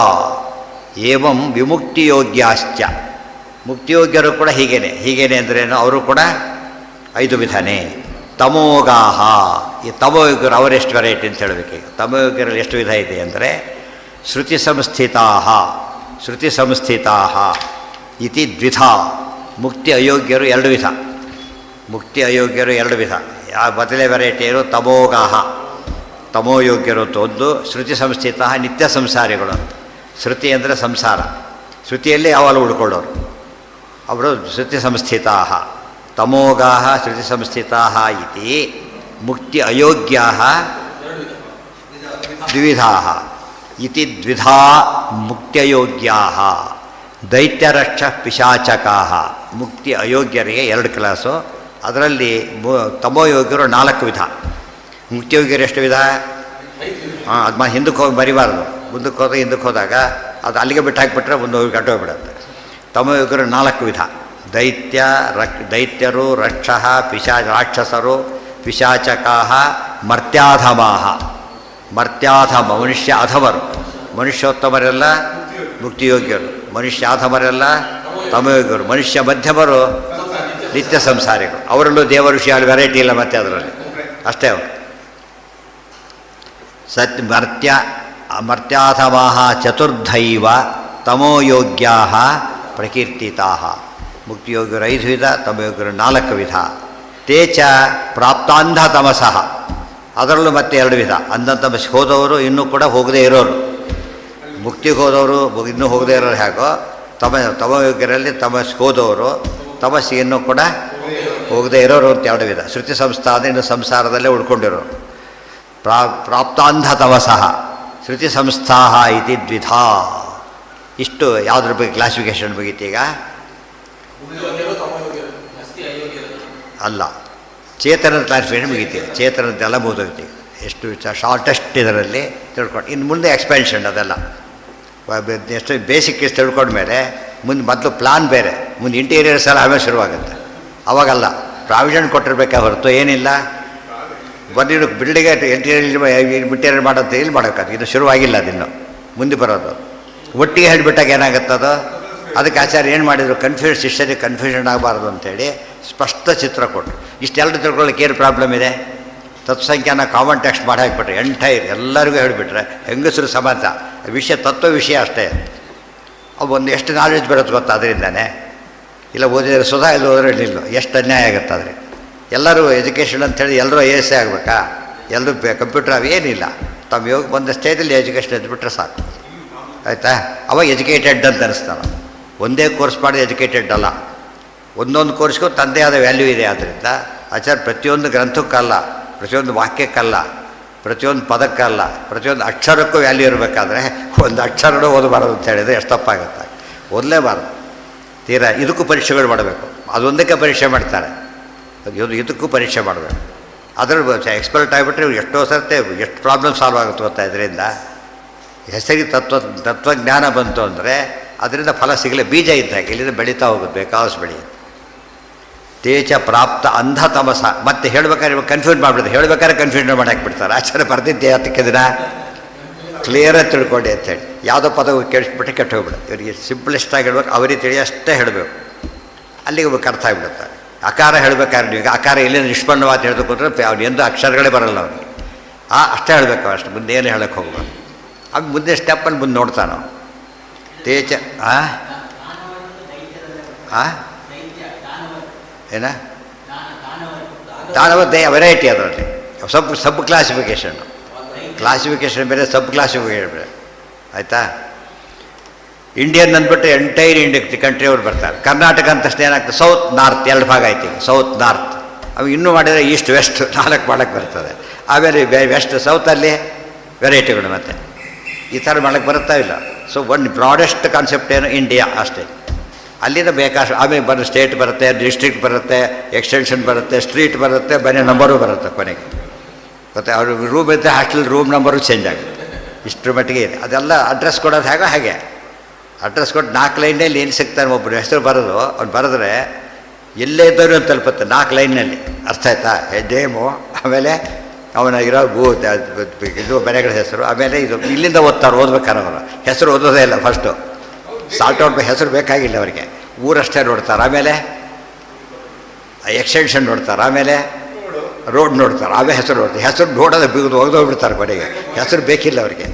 ಏವಂ ವಿಮುಕ್ತಿಯೋಗ್ಯಾಶ್ಚ. ಮುಕ್ತಿಯೋಗ್ಯರು ಕೂಡ ಹೀಗೇನೆ ಅಂದ್ರೇನು, ಅವರು ಕೂಡ 5 ವಿಧನೇ. ತಮೋಗಾಹ, ಈ ತಮೋಯೋಗ್ಯರು ಅವರೆಷ್ಟು ವೆರೈಟಿ ಅಂತ ಹೇಳಬೇಕೀಗ. ತಮೋಯೋಗ್ಯರಲ್ಲಿ ಎಷ್ಟು ವಿಧ ಇದೆ ಅಂದರೆ, ಶ್ರುತಿ ಸಂಸ್ಥಿತಾ ಇತಿ ದ್ವಿಧಾ. ಮುಕ್ತಿ ಅಯೋಗ್ಯರು 2 ವಿಧ. ಮುಕ್ತಿ ಅಯೋಗ್ಯರು 2 ವಿಧ. ಯಾವ ಮೊದಲೇ ವೆರೈಟಿ ಏನು, ತಮೋಗಾಹ ತಮೋಯೋಗ್ಯರು ಅಂತ ಒಂದು, ಶ್ರುತಿ ಸಂಸ್ಥಿತ ನಿತ್ಯ ಸಂಸಾರಿಗಳು ಅಂತ. ಶ್ರುತಿ ಅಂದರೆ ಸಂಸಾರ, ಶ್ರುತಿಯಲ್ಲಿ ಯಾವಾಗಲೂ ಉಳ್ಕೊಳ್ಳೋರು ಅವರು ಶ್ರುತಿ ಸಂಸ್ಥಿತಾ. ತಮೋಗಾಹ ಶ್ರುತಿ ಸಂಸ್ಥಿತಾ ಇತಿ ಮುಕ್ತಿ ಅಯೋಗ್ಯಾ ದ್ವಿಧಾ ಇತಿ ದ್ವಿಧಾ ಮುಕ್ತ್ಯಯೋಗ್ಯಾ ದೈತ್ಯರಕ್ಷ ಪಿಶಾಚಕಾ. ಮುಕ್ತಿ ಅಯೋಗ್ಯರಿಗೆ 2 ಕ್ಲಾಸು. ಅದರಲ್ಲಿ ತಮೋಯೋಗ್ಯರು 4 ವಿಧ. ಮುಕ್ತಿಯೋಗ್ಯರು ಎಷ್ಟು ವಿಧ? ಅದು ಹಿಂದಕ್ಕೆ ಹೋಗಿ ಬರಿಬಾರ್ದು. ಹಿಂದಕ್ಕೆ ಹೋದಾಗ ಅದು ಅಲ್ಲಿಗೆ ಬಿಟ್ಟು ಹಾಕಿಬಿಟ್ರೆ ಒಂದು ಗಂಟೋಗ್ಬಿಡುತ್ತೆ. ತಮೋಯೋಗ್ಯರು 4 ವಿಧ. ದೈತ್ಯರು, ರಾಕ್ಷಸರು, ಪಿಶಾಚಕಾ, ಮರ್ತ್ಯಾಧಮಾಹ. ಮರ್ತ್ಯಾಧಮ ಮನುಷ್ಯ ಅಧಮರು. ಮನುಷ್ಯೋತ್ತಮರೆಲ್ಲ ಮುಕ್ತಿಯೋಗ್ಯರು, ಮನುಷ್ಯಾಧಮರೆಲ್ಲ ತಮಯೋಗ್ಯರು. ಮನುಷ್ಯ ಮಧ್ಯಮರು ನಿತ್ಯ ಸಂಸಾರಿಗಳು. ಅವರಲ್ಲೂ ದೇವಋಷಿ ಅಲ್ಲಿ ವೆರೈಟಿ ಇಲ್ಲ ಮತ್ತೆ ಅದರಲ್ಲಿ ಅಷ್ಟೇ. ಅವರು ಮರ್ತ್ಯಾಧಮಾಹ ಚತುರ್ಧೈವ ತಮೋಯೋಗ್ಯಾ ಪ್ರಕೀರ್ತಿತಾ. ಮುಕ್ತಿಯೋಗ್ಯರು 5 ವಿಧ, ತಮಯೋಗ್ಯರು 4 ವಿಧ. ತೇಚ ಪ್ರಾಪ್ತಾಂಧ ತಮಸಃ, ಅದರಲ್ಲೂ ಮತ್ತೆ ಎರಡು ವಿಧ. ಅಂಧ ತಮಸ್ಸಿಗೆ ಹೋದವರು ಇನ್ನೂ ಕೂಡ ಹೋಗದೇ ಇರೋರು, ಮುಕ್ತಿಗೆ ಹೋದವರು ಇನ್ನೂ ಹೋಗದೇ ಇರೋರು ಹೇಗೋ, ತಮಯೋಗ್ಯರಲ್ಲಿ ತಮಸ್ಸಿಗೆ ಹೋದವರು ತಮಸ್ಸಿಗೆ ಇನ್ನೂ ಕೂಡ ಹೋಗದೇ ಇರೋರು ಅಂತ ಎರಡು ವಿಧ. ಶ್ರುತಿ ಸಂಸ್ಥಾ ಅಂದರೆ ಇನ್ನು ಸಂಸಾರದಲ್ಲೇ ಉಳ್ಕೊಂಡಿರೋರು. ಪ್ರಾಪ್ತಾಂಧ ತಮಸಃ ಶ್ರುತಿ ಸಂಸ್ಥಾ ಇತಿ ದ್ವಿಧಾ. ಇಷ್ಟು ಯಾವುದ್ರ ಬಗ್ಗೆ ಕ್ಲಾಸಿಫಿಕೇಶನ್ ಮುಗೀತೀಗ? ಅಲ್ಲ, ಚೇತನದ ಕ್ಲಾಸಿಫಿಕೇಶನ್ ಮುಗೀತೀವಿ. ಚೇತನದ್ದೆಲ್ಲ ಮುಗಿದೋಗ್ತೀವಿ. ಎಷ್ಟು ಶಾರ್ಟೆಸ್ಟ್ ಇದರಲ್ಲಿ ತಿಳ್ಕೊಂಡು ಇನ್ನು ಮುಂದೆ ಎಕ್ಸ್ಪೆನ್ಷನ್ ಅದೆಲ್ಲ ಎಷ್ಟು ಬೇಸಿಕ್ ಇಷ್ಟು ತಿಳ್ಕೊಂಡ್ಮೇಲೆ ಮುಂದೆ ಮೊದಲು ಪ್ಲಾನ್ ಬೇರೆ, ಮುಂದೆ ಇಂಟೀರಿಯರ್ಸ್ ಎಲ್ಲ ಆಮೇಲೆ ಶುರುವಾಗುತ್ತೆ. ಅವಾಗಲ್ಲ ಪ್ರಾವಿಷನ್ ಕೊಟ್ಟಿರ್ಬೇಕಾ ಹೊರತು ಏನಿಲ್ಲ. ಬಂದಿದ್ದು ಬಿಲ್ಡಿಂಗ್ ಇಂಟೀರಿಯರ್ ಮಾಡೋದು ಇಲ್ಲಿ ಮಾಡೋಕ್ಕಾಗ, ಇದು ಶುರುವಾಗಿಲ್ಲ, ಅದಿನ್ನು ಮುಂದೆ ಬರೋದು. ಒಟ್ಟಿಗೆ ಹೇಳಿಬಿಟ್ಟಾಗ ಏನಾಗುತ್ತದು? ಅದಕ್ಕೆ ಆಚಾರ್ಯ ಏನು ಮಾಡಿದರು, ಶಿಷ್ಯರಿಗೆ ಕನ್ಫ್ಯೂಷನ್ ಆಗಬಾರ್ದು ಅಂತೇಳಿ ಸ್ಪಷ್ಟ ಚಿತ್ರ ಕೊಟ್ಟರು. ಇಷ್ಟೆಲ್ಲರೂ ತಿಳ್ಕೊಳ್ಳೋಕೆ ಏನು ಪ್ರಾಬ್ಲಮ್ ಇದೆ? ತತ್ವಸಂಖ್ಯಾನ ಕಾಮನ್ ಟೆಕ್ಸ್ಟ್ ಮಾಡಿ ಹಾಕಿಬಿಟ್ರೆ ಎಂಟೈರ್ ಎಲ್ಲರಿಗೂ ಹೇಳಿಬಿಟ್ರೆ ಹೆಂಗಸರು ಸಮಾತ ವಿಷಯ, ತತ್ವ ವಿಷಯ ಅಷ್ಟೇ. ಅವು ಒಂದು ಎಷ್ಟು ನಾಲೆಡ್ಜ್ ಬರುತ್ತೆ ಗೊತ್ತಾ ಅದರಿಂದಾನೆ. ಇಲ್ಲ ಓದಿದ್ರೆ ಸುಧಾ, ಇಲ್ಲ ಓದಿದ್ರೆ ನಿಲ್ಲು, ಎಷ್ಟು ಅನ್ಯಾಯ ಆಗುತ್ತೆ. ಆದರೆ ಎಲ್ಲರೂ ಎಜುಕೇಷನ್ ಅಂತೇಳಿ ಎಲ್ಲರೂ AS ಆಗಬೇಕಾ? ಎಲ್ಲರೂ ಕಂಪ್ಯೂಟರ್ ಅವೇನಿಲ್ಲ. ತಮ್ಮ ಯೋಗ ಒಂದು ಸ್ಟೇಜಲ್ಲಿ ಎಜುಕೇಷನ್ ಎದ್ಬಿಟ್ರೆ ಸಾಕು, ಆಯಿತಾ? ಅವಾಗ ಎಜುಕೇಟೆಡ್ ಅಂತ ಅನಿಸ್ತಾನೆ. ಒಂದೇ ಕೋರ್ಸ್ ಮಾಡಿ ಎಜುಕೇಟೆಡ್ ಅಲ್ಲ, ಒಂದೊಂದು ಕೋರ್ಸ್ಗೂ ತಂದೇ ಆದ ವ್ಯಾಲ್ಯೂ ಇದೆ. ಆದ್ದರಿಂದ ಆಚಾರ್ಯ ಪ್ರತಿಯೊಂದು ಗ್ರಂಥಕ್ಕಲ್ಲ, ಪ್ರತಿಯೊಂದು ವಾಕ್ಯಕ್ಕಲ್ಲ, ಪ್ರತಿಯೊಂದು ಪದಕ್ಕಲ್ಲ, ಪ್ರತಿಯೊಂದು ಅಕ್ಷರಕ್ಕೂ ವ್ಯಾಲ್ಯೂ ಇರಬೇಕಾದ್ರೆ ಒಂದು ಅಕ್ಷರನೂ ಓದಬಾರದು ಅಂತ ಹೇಳಿದರೆ ಎಷ್ಟು ತಪ್ಪಾಗುತ್ತೆ. ಓದಲೇಬಾರ್ದು. ತೀರಾ ಇದಕ್ಕೂ ಪರೀಕ್ಷೆಗಳು ಮಾಡಬೇಕು. ಅದೊಂದಕ್ಕೆ ಪರೀಕ್ಷೆ ಮಾಡ್ತಾರೆ, ಇದಕ್ಕೂ ಪರೀಕ್ಷೆ ಮಾಡಬೇಕು. ಅದರ ಎಕ್ಸ್ಪರ್ಟ್ ಆಗಿಬಿಟ್ರೆ ಎಷ್ಟೋ ಸರ್ತೆ ಎಷ್ಟು ಪ್ರಾಬ್ಲಮ್ ಸಾಲ್ವ್ ಆಗುತ್ತೆ ಗೊತ್ತಾ. ಇದರಿಂದ ಹೆಸರಿಗೆ ತತ್ವಜ್ಞಾನ ಬಂತು ಅಂದರೆ ಅದರಿಂದ ಫಲ ಸಿಗಲೇ ಬೀಜ ಇದ್ದಾಗ ಇಲ್ಲಿಂದ ಬೆಳೀತಾ ಹೋಗುತ್ತೆ, ಬೇಕಾದಷ್ಟು ಬೆಳೆಯುತ್ತೆ. ತೇಜ ಪ್ರಾಪ್ತ ಅಂಧ ತಮಸ. ಮತ್ತೆ ಹೇಳ್ಬೇಕಾದ್ರೆ ಕನ್ಫ್ಯೂಸ್ ಮಾಡಿಬಿಡ್ತಾರೆ, ಹೇಳ್ಬೇಕಾದ್ರೆ ಕನ್ಫ್ಯೂಷನ್ ಮಾಡಿ ಹಾಕ್ಬಿಡ್ತಾರೆ. ಆಚಾರ್ಯ ಬರ್ದಿದ್ದೆ ಅದಕ್ಕೆ ದಿನ ಕ್ಲಿಯರಾಗಿ ತಿಳ್ಕೊಂಡೆ ಅಂತೇಳಿ ಯಾವುದೋ ಪದ ಕೇಳಿಸ್ಬಿಟ್ಟೆ ಕೆಟ್ಟು ಹೋಗ್ಬಿಡು. ಇವರಿಗೆ ಸಿಂಪ್ಲೆಸ್ಟಾಗಿ ಹೇಳ್ಬೇಕು, ಅವರಿಗೆ ತಿಳಿಯಷ್ಟೇ ಹೇಳಬೇಕು, ಅಲ್ಲಿಗೆ ಒಬ್ಬ ಅರ್ಥ ಆಗಿಬಿಡುತ್ತೆ. ಅಕಾರ ಹೇಳ್ಬೇಕಾದ್ರೆ ನೀವು ಅಕಾರ ಎಲ್ಲಿಂದ ನಿಷ್ಪನ್ನವಾದ ಹೇಳಬೇಕು ಅಂದರೆ ಅವ್ನು ಎಂದು ಅಕ್ಷರಗಳೇ ಬರಲ್ಲ ಅವನಿಗೆ. ಅಷ್ಟೇ ಹೇಳಬೇಕು, ಅಷ್ಟು ಮುಂದೆ ಏನು ಹೇಳೋಕ್ಕೆ ಹೋಗ್ಬಾರ್ದು. ಆಗ ಮುಂದೆ ಸ್ಟೆಪ್ಪಲ್ಲಿ ಮುಂದೆ ನೋಡ್ತಾನೋ. ತೇಜ ಏನ ದಾನವ ವೆರೈಟಿ ಅದರಲ್ಲಿ ಸಬ್ ಕ್ಲಾಸಿಫಿಕೇಷನ್ ಬೇರೆ, ಸಬ್ ಕ್ಲಾಸಿಫಿಕೇಷನ್ ಬೇರೆ, ಆಯಿತಾ? ಇಂಡಿಯನ್ ಅಂದ್ಬಿಟ್ಟು ಎಂಟೈರ್ ಕಂಟ್ರಿಯವ್ರು ಬರ್ತಾರೆ. ಕರ್ನಾಟಕ ಅಂತ ತಕ್ಷಣ ಏನಾಗ್ತದೆ, ಸೌತ್ ನಾರ್ತ್ ಎರಡು ಭಾಗ ಐತಿ. ಸೌತ್ ನಾರ್ತ್ ಅವು ಇನ್ನೂ ಮಾಡಿದರೆ ಈಸ್ಟ್ ವೆಸ್ಟ್ 4 ಮಾಡೋಕ್ಕೆ ಬರ್ತದೆ. ಆಮೇಲೆ ವೆಸ್ಟ್ ಸೌತಲ್ಲಿ ವೆರೈಟಿಗಳು ಮತ್ತೆ ಈ ಥರ ಮಾಡೋಕ್ಕೆ ಬರುತ್ತಾ ಇಲ್ಲ. ಸೊ ಒಂದು ಬ್ರಾಡೆಸ್ಟ್ ಕಾನ್ಸೆಪ್ಟ್ ಏನು ಇಂಡಿಯಾ ಅಷ್ಟೇ. ಅಲ್ಲಿಂದ ಬೇಕಾಷ್ಟು ಆಮೇಲೆ ಸ್ಟೇಟ್ ಬರುತ್ತೆ, ಡಿಸ್ಟ್ರಿಕ್ಟ್ ಬರುತ್ತೆ, ಎಕ್ಸ್ಟೆನ್ಷನ್ ಬರುತ್ತೆ, ಸ್ಟ್ರೀಟ್ ಬರುತ್ತೆ, ಮನೆ ನಂಬರು ಬರುತ್ತೆ ಕೊನೆಗೆ. ಮತ್ತು ಅವ್ರ ರೂಮ್ ಇದ್ದರೆ ಹಾಸ್ಟೆಲ್ ರೂಮ್ ನಂಬರು ಚೇಂಜ್ ಆಗುತ್ತೆ. ಇಷ್ಟರ ಮಟ್ಟಿಗೆ ಇದೆ. ಅದೆಲ್ಲ ಅಡ್ರೆಸ್ ಕೊಡೋದು ಹಾಗೆ ಅಡ್ರೆಸ್ ಕೊಟ್ಟು 4 ಲೈನಲ್ಲಿ ಏನು ಸಿಗ್ತಾನೆ ಒಬ್ಬರು ಹೆಸರು ಬರೋದು, ಅವ್ನು ಬರೆದ್ರೆ ಎಲ್ಲೇ ಇದ್ದವರು ಅಂತ ತಲುಪುತ್ತೆ 4 ಲೈನಲ್ಲಿ. ಅರ್ಥ ಆಯ್ತಾ? ನೇಮು, ಆಮೇಲೆ ಅವನ ಇರೋ ಇದು ಮನೆಗಳ ಹೆಸರು, ಆಮೇಲೆ ಇದು ಇಲ್ಲಿಂದ ಓದ್ಬೇಕಾರೆ ಅವರು ಹೆಸರು ಓದೋದೇ ಇಲ್ಲ. ಫಸ್ಟು ಸಾಲ್ಟ್ ಔಟ್ ಹೆಸರು ಬೇಕಾಗಿಲ್ಲ ಅವರಿಗೆ, ಊರಷ್ಟೇ ನೋಡ್ತಾರೆ. ಆಮೇಲೆ ಎಕ್ಸ್ಟೆನ್ಷನ್ ನೋಡ್ತಾರೆ, ಆಮೇಲೆ ರೋಡ್ ನೋಡ್ತಾರೆ, ಆಮೇಲೆ ಹೆಸರು ನೋಡ್ತಾರೆ. ಹೆಸರು ನೋಡೋದು ಬಿಗಿದು ಒಗೆದೋಗ್ಬಿಡ್ತಾರೆ ಕೊನೆಗೆ. ಹೆಸರು ಬೇಕಿಲ್ಲ ಅವರಿಗೆ,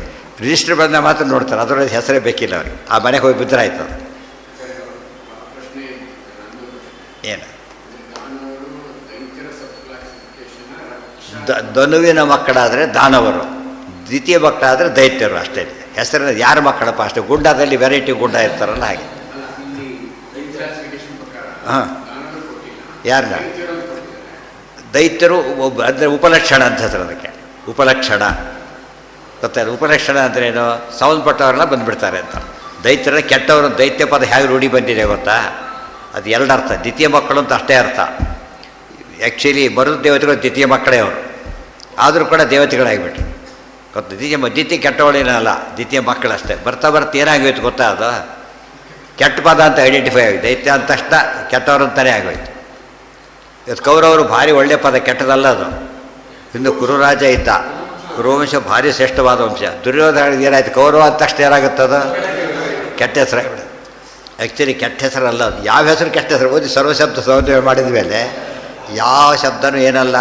ರಿಜಿಸ್ಟರ್ ಬಂದ ಮಾತ್ರ ನೋಡ್ತಾರೆ, ಅದರೊಳಗೆ ಹೆಸರೇ ಬೇಕಿಲ್ಲ ಅವ್ರಿಗೆ. ಆ ಮನೆಗೆ ಹೋಗಿ ಬಿದ್ದರೆ ಆಯ್ತು. ಅದು ಏನು ಧನುವಿನ ಮಕ್ಕಳಾದರೆ ದಾನವರು, ದ್ವಿತೀಯ ಮಕ್ಕಳಾದರೆ ದೈತ್ಯರು ಅಷ್ಟೇ. ಹೆಸರಿನ ಯಾರ ಮಕ್ಕಳಪ್ಪ ಅಷ್ಟೇ. ಗುಂಡದಲ್ಲಿ ವೆರೈಟಿ ಗುಂಡ ಇರ್ತಾರಲ್ಲ ಹಾಗೆ. ಹಾಂ, ಯಾರನ್ನ ದೈತ್ಯರು ಒಬ್ಬ ಅಂದರೆ ಉಪಲಕ್ಷಣ ಅಂತ ಹೆಸರು ಅದಕ್ಕೆ. ಉಪಲಕ್ಷಣ ಗೊತ್ತಾಗ. ಉಪಲಕ್ಷಣ ಅಂದ್ರೇನು? ಸಂಬಂಧಪಟ್ಟವ್ರನ್ನ ಬಂದುಬಿಡ್ತಾರೆ ಅಂತ. ದೈತ್ಯರ ಕೆಟ್ಟವರು, ದೈತ್ಯ ಪದ ಹೇಗೆ ರೂಢಿ ಬಂದಿದೆ ಗೊತ್ತಾ? ಅದು 2 ಅರ್ಥ. ದ್ವಿತೀಯ ಮಕ್ಕಳು ಅಂತ ಅಷ್ಟೇ ಅರ್ಥ. ಆ್ಯಕ್ಚುಲಿ ಬರೋದು ದೇವತೆಗಳು ದ್ವಿತೀಯ ಮಕ್ಕಳೇ ಅವರು, ಆದರೂ ಕೂಡ ದೇವತೆಗಳಾಗಿಬಿಟ್ರು ಗೊತ್ತು. ದ್ವಿತೀಯ ಕೆಟ್ಟವಳೇನಲ್ಲ, ದ್ವಿತೀಯ ಮಕ್ಕಳಷ್ಟೇ. ಬರ್ತಾ ಏನಾಗೋಯ್ತು ಗೊತ್ತಾ? ಅದು ಕೆಟ್ಟ ಪದ ಅಂತ ಐಡೆಂಟಿಫೈ ಆಗಿದೆ. ದೈತ್ಯ ಅಂತ ತಕ್ಷಣ ಕೆಟ್ಟವರು ಅಂತಲೇ ಆಗೋಯ್ತು. ಇವತ್ತು ಕೌರವರು ಭಾರಿ ಒಳ್ಳೆಯ ಪದ, ಕೆಟ್ಟದಲ್ಲ ಅದು. ಇನ್ನು ಕುರುರಾಜ ಇದ್ದ, ಕುರುವಂಶ ಭಾರಿ ಶ್ರೇಷ್ಠವಾದ ವಂಶ. ದುರ್ಯೋಧನ ಏನಾಯ್ತು, ಕೌರವ ಅಂತ ತಕ್ಷಣ ಏನಾಗುತ್ತದು ಕೆಟ್ಟ ಹೆಸರಾಗ್ಬಿಡೋದು. ಆ್ಯಕ್ಚುಲಿ ಕೆಟ್ಟ ಹೆಸರಲ್ಲ ಅದು. ಯಾವ ಹೆಸರು ಕೆಟ್ಟ ಹೆಸರು? ಓದಿ ಸರ್ವಶಬ್ದ ಸೌಂದರ್ಯ ಮಾಡಿದ ಮೇಲೆ ಯಾವ ಶಬ್ದನೂ ಏನಲ್ಲ.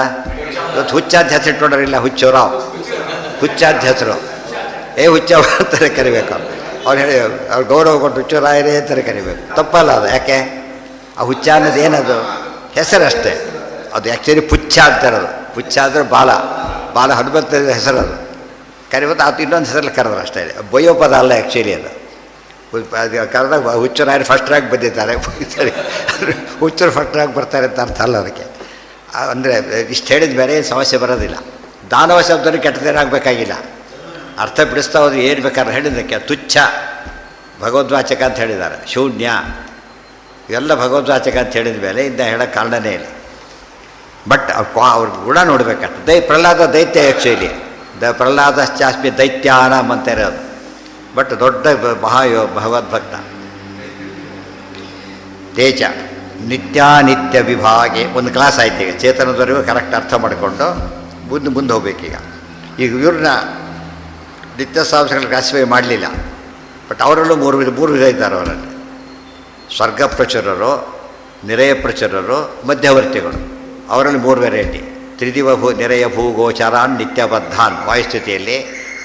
ಇವತ್ತು ಹುಚ್ಚ ಅಂತ ಹೆಸರು ಇಟ್ಕೊಂಡ್ರಿಲ್ಲ, ಹುಚ್ಚೋರಾವ್, ಹುಚ್ಚ ಅಂತ ಹೆಸರು. ಹುಚ್ಚ ಅಂತಾರೆ ಕರಿಬೇಕು. ಅವ್ರು ಹೇಳಿ ಅವ್ರು ಗೌರವ ಕೊಟ್ಟು ಹುಚ್ಚರಾಯರೇ ಅಂತಾರೆ ಕರಿಬೇಕು. ತಪ್ಪಲ್ಲ ಅದು. ಯಾಕೆ? ಆ ಹುಚ್ಚ ಅನ್ನೋದು ಏನದು? ಹೆಸರಷ್ಟೇ. ಅದು ಆ್ಯಕ್ಚುಲಿ ಪುಚ್ಛ ಅಂತಾರದು. ಪುಚ್ಛ ಅಂದರೆ ಬಾಲ, ಬಾಲ ಹನುಮಂತ ಹೆಸರು ಅದು ಕರಿಬೋದು. ಅದು ಇನ್ನೊಂದು ಹೆಸರಲ್ಲಿ ಕರೆದ್ರು ಅಷ್ಟೇ, ಬೊಯ್ಯೋ ಪದ ಅಲ್ಲ ಆ್ಯಕ್ಚುಲಿ ಅದು. ಕರೆದಾಗ ಹುಚ್ಚರಾಯರು ಫಸ್ಟ್ ರ್ಯಾಂಕ್ ಬಂದಿದ್ದಾರೆ, ಹುಚ್ಚರು ಫಸ್ಟ್ ರ್ಯಾಂಕ್ ಬರ್ತಾರೆ ಅಂತ ಅರ್ಥ ಅಲ್ಲ ಅದಕ್ಕೆ. ಅಂದರೆ ಇಷ್ಟು ಹೇಳಿದ ಬೇರೆ ಏನು ಸಮಸ್ಯೆ ಬರೋದಿಲ್ಲ. ದಾನವ ಶಬ್ದನೂ ಕೆಟ್ಟದೇನಾಗಬೇಕಾಗಿಲ್ಲ, ಅರ್ಥ ಬಿಡಿಸ್ತಾ ಹೋದ್ರೆ ಏನು ಬೇಕಾದ್ರೆ ಹೇಳಿದ್ದಕ್ಕೆ. ತುಚ್ಛ ಭಗವದ್ವಾಚಕ ಅಂತ ಹೇಳಿದ್ದಾರೆ, ಶೂನ್ಯ ಇವೆಲ್ಲ ಭಗವದ್ವಾಚಕ ಅಂತ ಹೇಳಿದ ಮೇಲೆ ಇಂದ ಹೇಳೋಕ್ಕೆ ಕಾರಣನೇ ಇಲ್ಲ. ಬಟ್ ಅವ್ರ ಗುಣ ನೋಡಬೇಕಷ್ಟು. ಪ್ರಹ್ಲಾದ ದೈತ್ಯ ಆ್ಯಕ್ಚುಲಿ, ಪ್ರಹ್ಲಾದಶ್ಚಾಸ್ಮಿ ದೈತ್ಯಾನಂ ಅಂತ ಇರೋದು. ಬಟ್ ದೊಡ್ಡ ಭಗವದ್ಭಕ್ತ. ತೇಜ ನಿತ್ಯಾನಿತ್ಯ ವಿಭಾಗೆ ಒಂದು ಕ್ಲಾಸ್ ಆಯ್ತು. ಈಗ ಚೇತನದವರೆಗೂ ಕರೆಕ್ಟ್ ಅರ್ಥ ಮಾಡಿಕೊಂಡು ಮುಂದೆ ಹೋಗ್ಬೇಕೀಗ. ಈಗ ಇವ್ರನ್ನ ನಿತ್ಯ ಸಾಂಸ್ಕೃತಿಕ ಕ್ಲಾಸಿಫೈ ಮಾಡಲಿಲ್ಲ, ಬಟ್ ಅವರಲ್ಲೂ ಮೂರು ವಿಧ ಇದ್ದಾರೆ ಅವರಲ್ಲಿ. ಸ್ವರ್ಗ ಪ್ರಚುರರು, ನಿರಯ ಪ್ರಚುರರು, ಮಧ್ಯವರ್ತಿಗಳು. ಅವರಲ್ಲಿ ಮೂರು ವೆರೈಟಿ. ತ್ರಿದಿವ ನಿರಯ ಭೂಗೋಚರಾನ್ ನಿತ್ಯಬದ್ಧಾನ್ ವಾಯುಸ್ಥಿತಿಯಲ್ಲಿ,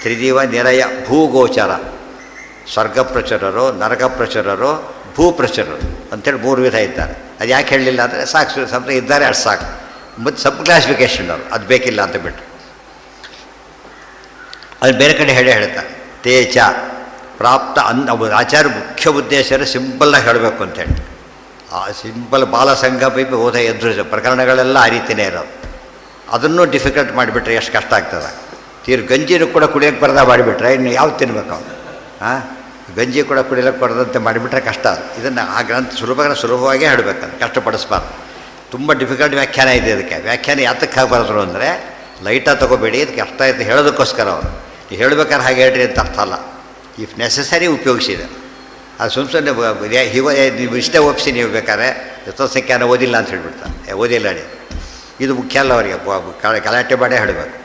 ತ್ರಿದಿವ ನಿರಯ ಭೂಗೋಚರ ಸ್ವರ್ಗ ಪ್ರಚುರರು, ನರಕ ಪ್ರಚುರರು, ಭೂಪ್ರಚುರರು ಅಂಥೇಳಿ ಮೂರು ವಿಧ ಇದ್ದಾರೆ. ಅದು ಯಾಕೆ ಹೇಳಲಿಲ್ಲ ಅಂದರೆ ಸಾಕು, ಸ್ವಲ್ಪ ಇದ್ದಾರೆ ಅಷ್ಟು ಸಾಕು. ಮತ್ತು ಸಬ್ ಕ್ಲಾಸಿಫಿಕೇಷನ್ ಅವರು ಅದು ಬೇಕಿಲ್ಲ ಅಂತ ಬಿಟ್ಟು ಅದು ಬೇರೆ ಕಡೆ ಹೇಳ್ತಾರೆ. ತೇಜ ಪ್ರಾಪ್ತ ಆಚಾರ್ಯ ಮುಖ್ಯ ಉದ್ದೇಶ ಸಿಂಪಲ್ಲಾಗಿ ಹೇಳಬೇಕು ಅಂತೇಳಿ. ಆ ಸಿಂಪಲ್ ಬಾಲಸಂಗಮ ಓದ ಎದುರು ಪ್ರಕರಣಗಳೆಲ್ಲ ಆ ರೀತಿಯೇ ಇರೋದು. ಅದನ್ನು ಡಿಫಿಕಲ್ಟ್ ಮಾಡಿಬಿಟ್ರೆ ಎಷ್ಟು ಕಷ್ಟ ಆಗ್ತದೆ. ಗಂಜಿನೂ ಕೂಡ ಕುಡಿಯೋಕ್ಕೆ ಬರದ ಮಾಡಿಬಿಟ್ರೆ ಇನ್ನು ಯಾವ ತಿನ್ಬೇಕು ಅವನು? ಗಂಜಿ ಕೂಡ ಕುಡಿಯೋಕ್ಕೆ ಬರದಂತೆ ಮಾಡಿಬಿಟ್ರೆ ಕಷ್ಟ. ಇದನ್ನು ಆ ಗ್ರಂಥ ಸುಲಭವಾಗೇ ಹೇಳಬೇಕಂದ್ರೆ ಕಷ್ಟಪಡಿಸ್ಬಾರ್ದು. ತುಂಬ ಡಿಫಿಕಲ್ಟ್ ವ್ಯಾಖ್ಯಾನ ಇದೆ ಇದಕ್ಕೆ. ವ್ಯಾಖ್ಯಾನ ಯಾತಕ್ಕೆ ಬರೆದ್ರು ಅಂದರೆ ಲೈಟಾಗಿ ತೊಗೋಬೇಡಿ, ಇದಕ್ಕೆ ಅರ್ಥ ಆಯ್ತು ಹೇಳೋದಕ್ಕೋಸ್ಕರ ಅವರು. ನೀವು ಹೇಳ್ಬೇಕಾದ್ರೆ ಹಾಗೆ ಹೇಳ್ರಿ ಅಂತ ಅರ್ಥ ಅಲ್ಲ, ಇಫ್ ನೆಸಸರಿ ಉಪಯೋಗಿಸಿದೆ. ಅದು ಸುಮ್ಮನೆ ನೀವು ಇಷ್ಟೇ ಒಪ್ಪಿಸಿ ನೀವು ಬೇಕಾದ್ರೆ ಯಥೋಸಂಖ್ಯಾನ ಓದಿಲ್ಲ ಅಂತ ಹೇಳ್ಬಿಡ್ತಾರೆ. ಓದಿಲ್ಲ ಅಡಿ ಇದು ಮುಖ್ಯ ಅಲ್ಲ ಅವರಿಗೆ, ಗಲಾಟೆ ಮಾಡೇ ಹೇಳಬೇಕು.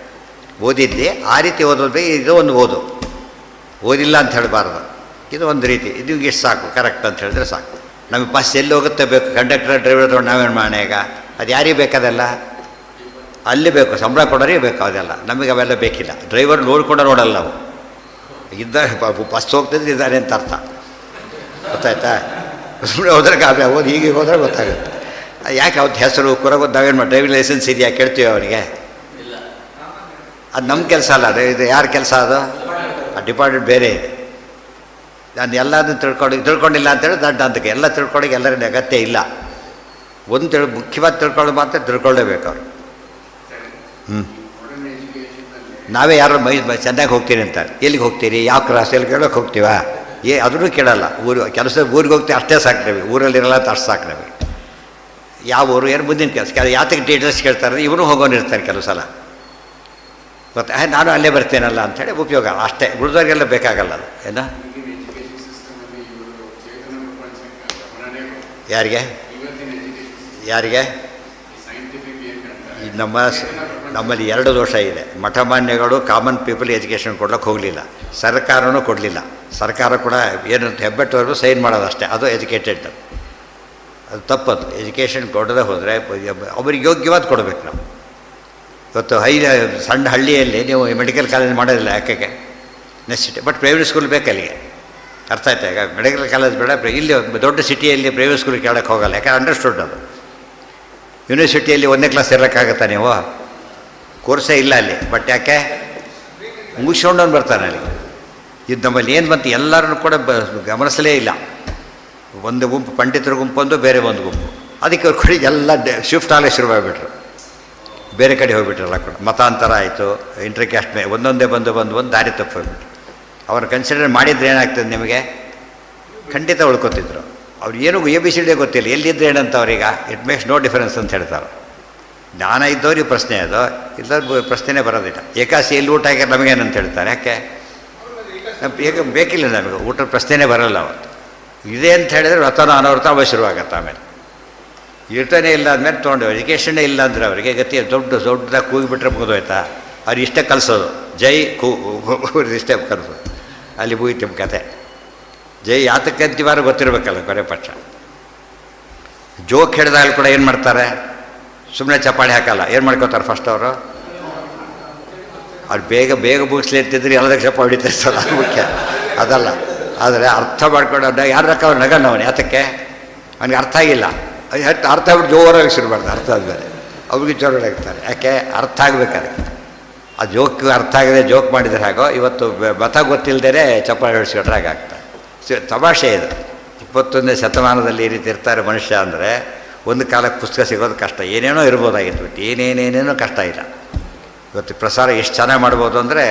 ಓದಿದ್ದೆ ಆ ರೀತಿ ಓದೋದು, ಇದು ಒಂದು ಓದಿಲ್ಲ ಅಂತ ಹೇಳಬಾರ್ದು. ಇದು ಒಂದು ರೀತಿ, ಇದು ಇಷ್ಟು ಸಾಕು ಕರೆಕ್ಟ್ ಅಂತ ಹೇಳಿದ್ರೆ ಸಾಕು. ನಮಗೆ ಬಸ್ ಎಲ್ಲಿ ಹೋಗುತ್ತೆ ಬೇಕು, ಕಂಡಕ್ಟರ್ ಡ್ರೈವರ್ ತೊಗೊಂಡು ನಾವೇನು ಮಾಡೋಣ ಈಗ? ಅದು ಯಾರಿಗೆ ಬೇಕದೆಲ್ಲ? ಅಲ್ಲಿ ಬೇಕು, ಸಂಬಳ ಕೊಡೋರಿಗೆ ಬೇಕು ಅದೆಲ್ಲ. ನಮಗೆ ಅವೆಲ್ಲ ಬೇಕಿಲ್ಲ. ಡ್ರೈವರ್ ನೋಡ್ಕೊಂಡು ನೋಡಲ್ಲ ನಾವು. ಇದ್ದಾರೆ ಬಸ್ ಹೋಗ್ತಿದ್ರೆ ಇದ್ದಾರೆ ಅಂತ ಅರ್ಥ, ಗೊತ್ತಾಯ್ತಾ? ಸುಮ್ಮನೆ ಹೋದ್ರೆ ಓದಿ ಹೀಗೆ ಹೋದ್ರೆ ಗೊತ್ತಾಗುತ್ತೆ. ಯಾಕೆ ಅವತ್ತು ಹೆಸರು ಕುರಗೋದು ನಾವೇನು ಮಾಡಿ ಡ್ರೈವಿಂಗ್ ಲೈಸೆನ್ಸ್ ಇದೆಯಾ ಕೇಳ್ತೀವಿ ಅವನಿಗೆ? ಅದು ನಮ್ಮ ಕೆಲಸ ಅಲ್ಲ, ಇದು ಯಾರ ಕೆಲಸ ಅದು? ಆ ಡಿಪಾರ್ಟ್ಮೆಂಟ್ ಬೇರೆ ಇದೆ. ನಾನು ಎಲ್ಲದನ್ನು ತಿಳ್ಕೊಂಡಿಲ್ಲ ಅಂತೇಳಿ ದಡ್ಡ ಅಂತಕ್ಕೆ ಎಲ್ಲ ತಿಳ್ಕೊಳ್ಳೋಕೆ ಎಲ್ಲರಿಗೂ ಅಗತ್ಯ ಇಲ್ಲ. ಒಂದು ಮುಖ್ಯವಾಗಿ ತಿಳ್ಕೊಳ್ಳೋದು ಮಾತ್ರ ತಿಳ್ಕೊಳ್ಳೇಬೇಕು ಅವರು. ನಾವೇ ಯಾರು ಚೆನ್ನಾಗಿ ಹೋಗ್ತೀನಿ ಅಂತಾರೆ, ಎಲ್ಲಿಗೆ ಹೋಗ್ತೀರಿ, ಯಾವ ಕ್ರಾಸ್, ಎಲ್ಲಿ ಕೇಳೋಕೆ ಹೋಗ್ತೀವಾ? ಅದನ್ನು ಕೇಳಲ್ಲ. ಕೆಲಸ ಊರಿಗೆ ಹೋಗ್ತೀವಿ ಅಷ್ಟೇ ಸಾಕು ನಮಗೆ, ಊರಲ್ಲಿರಲ್ಲ ಅಂತ ಅಷ್ಟು ಸಾಕು ನಮಗೆ. ಯಾವ ಊರು ಏನು ಮುಂದಿನ ಕೆಲಸ ಯಾತಕ್ಕೆ ಡೀಟೇಲ್ಸ್ ಕೇಳ್ತಾರೆ, ಇವನು ಹೋಗೋನಿರ್ತಾರೆ ಕೆಲವು ಸಲ. ಮತ್ತು ನಾನು ಅಲ್ಲೇ ಬರ್ತೇನಲ್ಲ ಅಂಥೇಳಿ ಉಪಯೋಗ ಅಷ್ಟೇ, ಉಳಿದವ್ರಿಗೆಲ್ಲ ಬೇಕಾಗಲ್ಲ ಅದು. ಏನು ಯಾರಿಗೆ ನಮ್ಮಲ್ಲಿ ಎರಡು ದೋಷ ಇದೆ. ಮಠಮಾನ್ಯಗಳು ಕಾಮನ್ ಪೀಪಲ್ ಎಜುಕೇಷನ್ ಕೊಡ್ಲಿಕ್ಕೆ ಹೋಗಲಿಲ್ಲ, ಸರ್ಕಾರನೂ ಕೊಡಲಿಲ್ಲ. ಸರ್ಕಾರ ಕೂಡ ಏನಂತ ಹೆಬ್ಬೆಟ್ಟವರು ಸೈನ್ ಮಾಡೋದು ಅಷ್ಟೇ, ಅದು ಎಜುಕೇಟೆಡ್. ಅದು ತಪ್ಪದು. ಎಜುಕೇಷನ್ ಕೊಡದೆ ಹೋದರೆ ಅವ್ರಿಗೆ ಯೋಗ್ಯವಾದ ಕೊಡಬೇಕು ನಾವು. ಇವತ್ತು ಸಣ್ಣ ಹಳ್ಳಿಯಲ್ಲಿ ನೀವು ಮೆಡಿಕಲ್ ಕಾಲೇಜ್ ಮಾಡೋದಿಲ್ಲ, ಯಾಕೆ? ನೆಸಿಟಿ. ಬಟ್ ಪ್ರೈವೇಟ್ ಸ್ಕೂಲ್ ಬೇಕು ಅಲ್ಲಿಗೆ, ಅರ್ಥ ಆಯ್ತಾ? ಈಗ ಮೆಡಿಕಲ್ ಕಾಲೇಜ್ ಬೇಡ, ಇಲ್ಲಿ ದೊಡ್ಡ ಸಿಟಿಯಲ್ಲಿ ಪ್ರೈವೇಟ್ ಸ್ಕೂಲ್ ಕೇಳೋಕ್ಕೆ ಹೋಗಲ್ಲ, ಯಾಕಂದ್ರೆ ಅಂಡರ್ಸ್ಟುಡ್ ಅದು. ಯೂನಿವರ್ಸಿಟಿಯಲ್ಲಿ 1ನೇ ಕ್ಲಾಸ್ ಇರೋಕ್ಕಾಗತ್ತಾ ನೀವು? ಕೋರ್ಸೇ ಇಲ್ಲ ಅಲ್ಲಿ. ಬಟ್ ಯಾಕೆ? ಮುಗಿಸ್ಕೊಂಡವನು ಬರ್ತಾನೆ ಅಲ್ಲಿ. ಇದು ನಮ್ಮಲ್ಲಿ ಏನು ಬಂತು ಎಲ್ಲರೂ ಕೂಡ ಗಮನಿಸಲೇ ಇಲ್ಲ. ಒಂದು ಗುಂಪು ಪಂಡಿತರ ಗುಂಪೊಂದು, ಬೇರೆ ಒಂದು ಗುಂಪು. ಅದಕ್ಕೆ ಅವ್ರ ಕಡೆ ಎಲ್ಲ ಶಿಫ್ಟ್ ಆಗಲೇ ಶುರುವಾಗ್ಬಿಟ್ರು, ಬೇರೆ ಕಡೆ ಹೋಗ್ಬಿಟ್ರಲ್ಲ ಕೂಡ. ಮತಾಂತರ ಆಯಿತು, ಇಂಟರ್ ಕ್ಯಾಸ್ಟ್ ಒಂದೊಂದೇ ಬಂದು ದಾರಿ ತಪ್ಪು ಹೋಗ್ಬಿಟ್ರು. ಅವ್ರು ಕನ್ಸಿಡರ್ ಮಾಡಿದ್ರೆ ಏನಾಗ್ತದೆ ನಿಮಗೆ? ಖಂಡಿತ ಉಳ್ಕೊತಿದ್ರು. ಅವ್ರು ಏನೂ ABCD ಗೊತ್ತಿಲ್ಲ, ಎಲ್ಲಿದ್ದರೆ ಏನಂತ ಅವ್ರೀಗ ಇಟ್ ಮೇಕ್ಸ್ ನೋ ಡಿಫರೆನ್ಸ್ ಅಂತ ಹೇಳ್ತಾರೆ. ಜ್ಞಾನ ಇದ್ದವ್ರಿಗೆ ಪ್ರಶ್ನೆ ಅದು, ಇಲ್ಲದ ಪ್ರಶ್ನೆನೇ ಬರೋದಿಲ್ಲ. ಏಕಾಸಿ ಎಲ್ಲಿ ಊಟ ಹಾಕಿ ನಮಗೇನಂತ ಹೇಳ್ತಾರೆ, ಯಾಕೆ? ಬೇಕಿಲ್ಲ ನಮಗೆ, ಊಟದ ಪ್ರಶ್ನೆನೇ ಬರೋಲ್ಲ ಅವತ್ತು. ಇದೆ ಅಂತ ಹೇಳಿದ್ರೆ ವ್ರತನ ಅನವೃತ ಶುರುವಾಗತ್ತೆ. ಆಮೇಲೆ ಇರ್ತಾನೆ ಇಲ್ಲ ಅಂದಮೇಲೆ ತೊಗೊಂಡು ಎಜುಕೇಷನ್ನೇ ಇಲ್ಲ ಅಂದರೆ ಅವರಿಗೆ ಗತಿ ದೊಡ್ಡದಾಗಿ ಕೂಗಿಬಿಟ್ರೆ ಮುಗಿದೋಯ್ತಾ? ಅವ್ರು ಇಷ್ಟೇ ಕಲಿಸೋದು, ಜೈ ಇಷ್ಟೇ ಕಲಿಸೋದು, ಅಲ್ಲಿ ಮುಗಿತು ನಿಮ್ಮ ಕತೆ. ಜೈ ಯಾತಕ್ಕೆ ಅಂತಿವಾರ ಗೊತ್ತಿರಬೇಕಲ್ಲ ಕೊನೆ ಪಕ್ಷ. ಜೋಕ್ ಹಿಡ್ದಾಗಲೂ ಕೂಡ ಏನು ಮಾಡ್ತಾರೆ? ಸುಮ್ಮನೆ ಚಪ್ಪಾಳೆ ಹಾಕಲ್ಲ, ಏನು ಮಾಡ್ಕೋತಾರೆ ಫಸ್ಟ್ ಅವರು? ಅವ್ರು ಬೇಗ ಮುಗಿಸ್ಲಿ ಅಂತಿದ್ರೆ ಎಲ್ಲದಕ್ಕೆ ಚಪ್ಪ ಹೊಡಿತಾರೆ ಸರ್, ಅದು ಮುಖ್ಯ ಅದಲ್ಲ. ಆದರೆ ಅರ್ಥ ಮಾಡ್ಕೊಂಡು ಯಾರು ಅವ್ರು ನಗಣ್ಣವನು, ಯಾತಕ್ಕೆ? ಅವನಿಗೆ ಅರ್ಥ ಆಗಿಲ್ಲ. ಅರ್ಥ ಆಗ್ಬಿಟ್ಟು ಜೋರಾಗಿ ಶುರು ಮಾಡ್ತಾರೆ. ಅರ್ಥ ಆದಮೇಲೆ ಅವ್ರಿಗೆ ಜೋರಾಗ್ತಾರೆ. ಯಾಕೆ ಅರ್ಥ ಆಗಬೇಕಾದ್ರೆ ಆ ಜೋಕ್ ಅರ್ಥ ಆಗದೆ ಜೋಕ್ ಮಾಡಿದ್ರೆ ಹಾಗೋ ಇವತ್ತು ಮತ ಗೊತ್ತಿಲ್ಲದೇ ಚಪ್ಪಾಳೆ ಹೊಡಿಸ್ಕೊಂಡ್ರೆ ಹಾಗಾಗ್ತದೆ. ತಮಾಷೆ ಇದು. 21ನೇ ಶತಮಾನದಲ್ಲಿ ಈ ರೀತಿ ಇರ್ತಾರೆ ಮನುಷ್ಯ ಅಂದರೆ ಒಂದು ಕಾಲಕ್ಕೆ ಪುಸ್ತಕ ಸಿಗೋದು ಕಷ್ಟ. ಏನೇನೋ ಇರ್ಬೋದಾಗಿತ್ತು, ಬಟ್ ಏನೇನೇನೇನೋ ಕಷ್ಟ ಇಲ್ಲ. ಇವತ್ತು ಪ್ರಸಾರ ಎಷ್ಟು ಚೆನ್ನಾಗಿ ಮಾಡ್ಬೋದು ಅಂದರೆ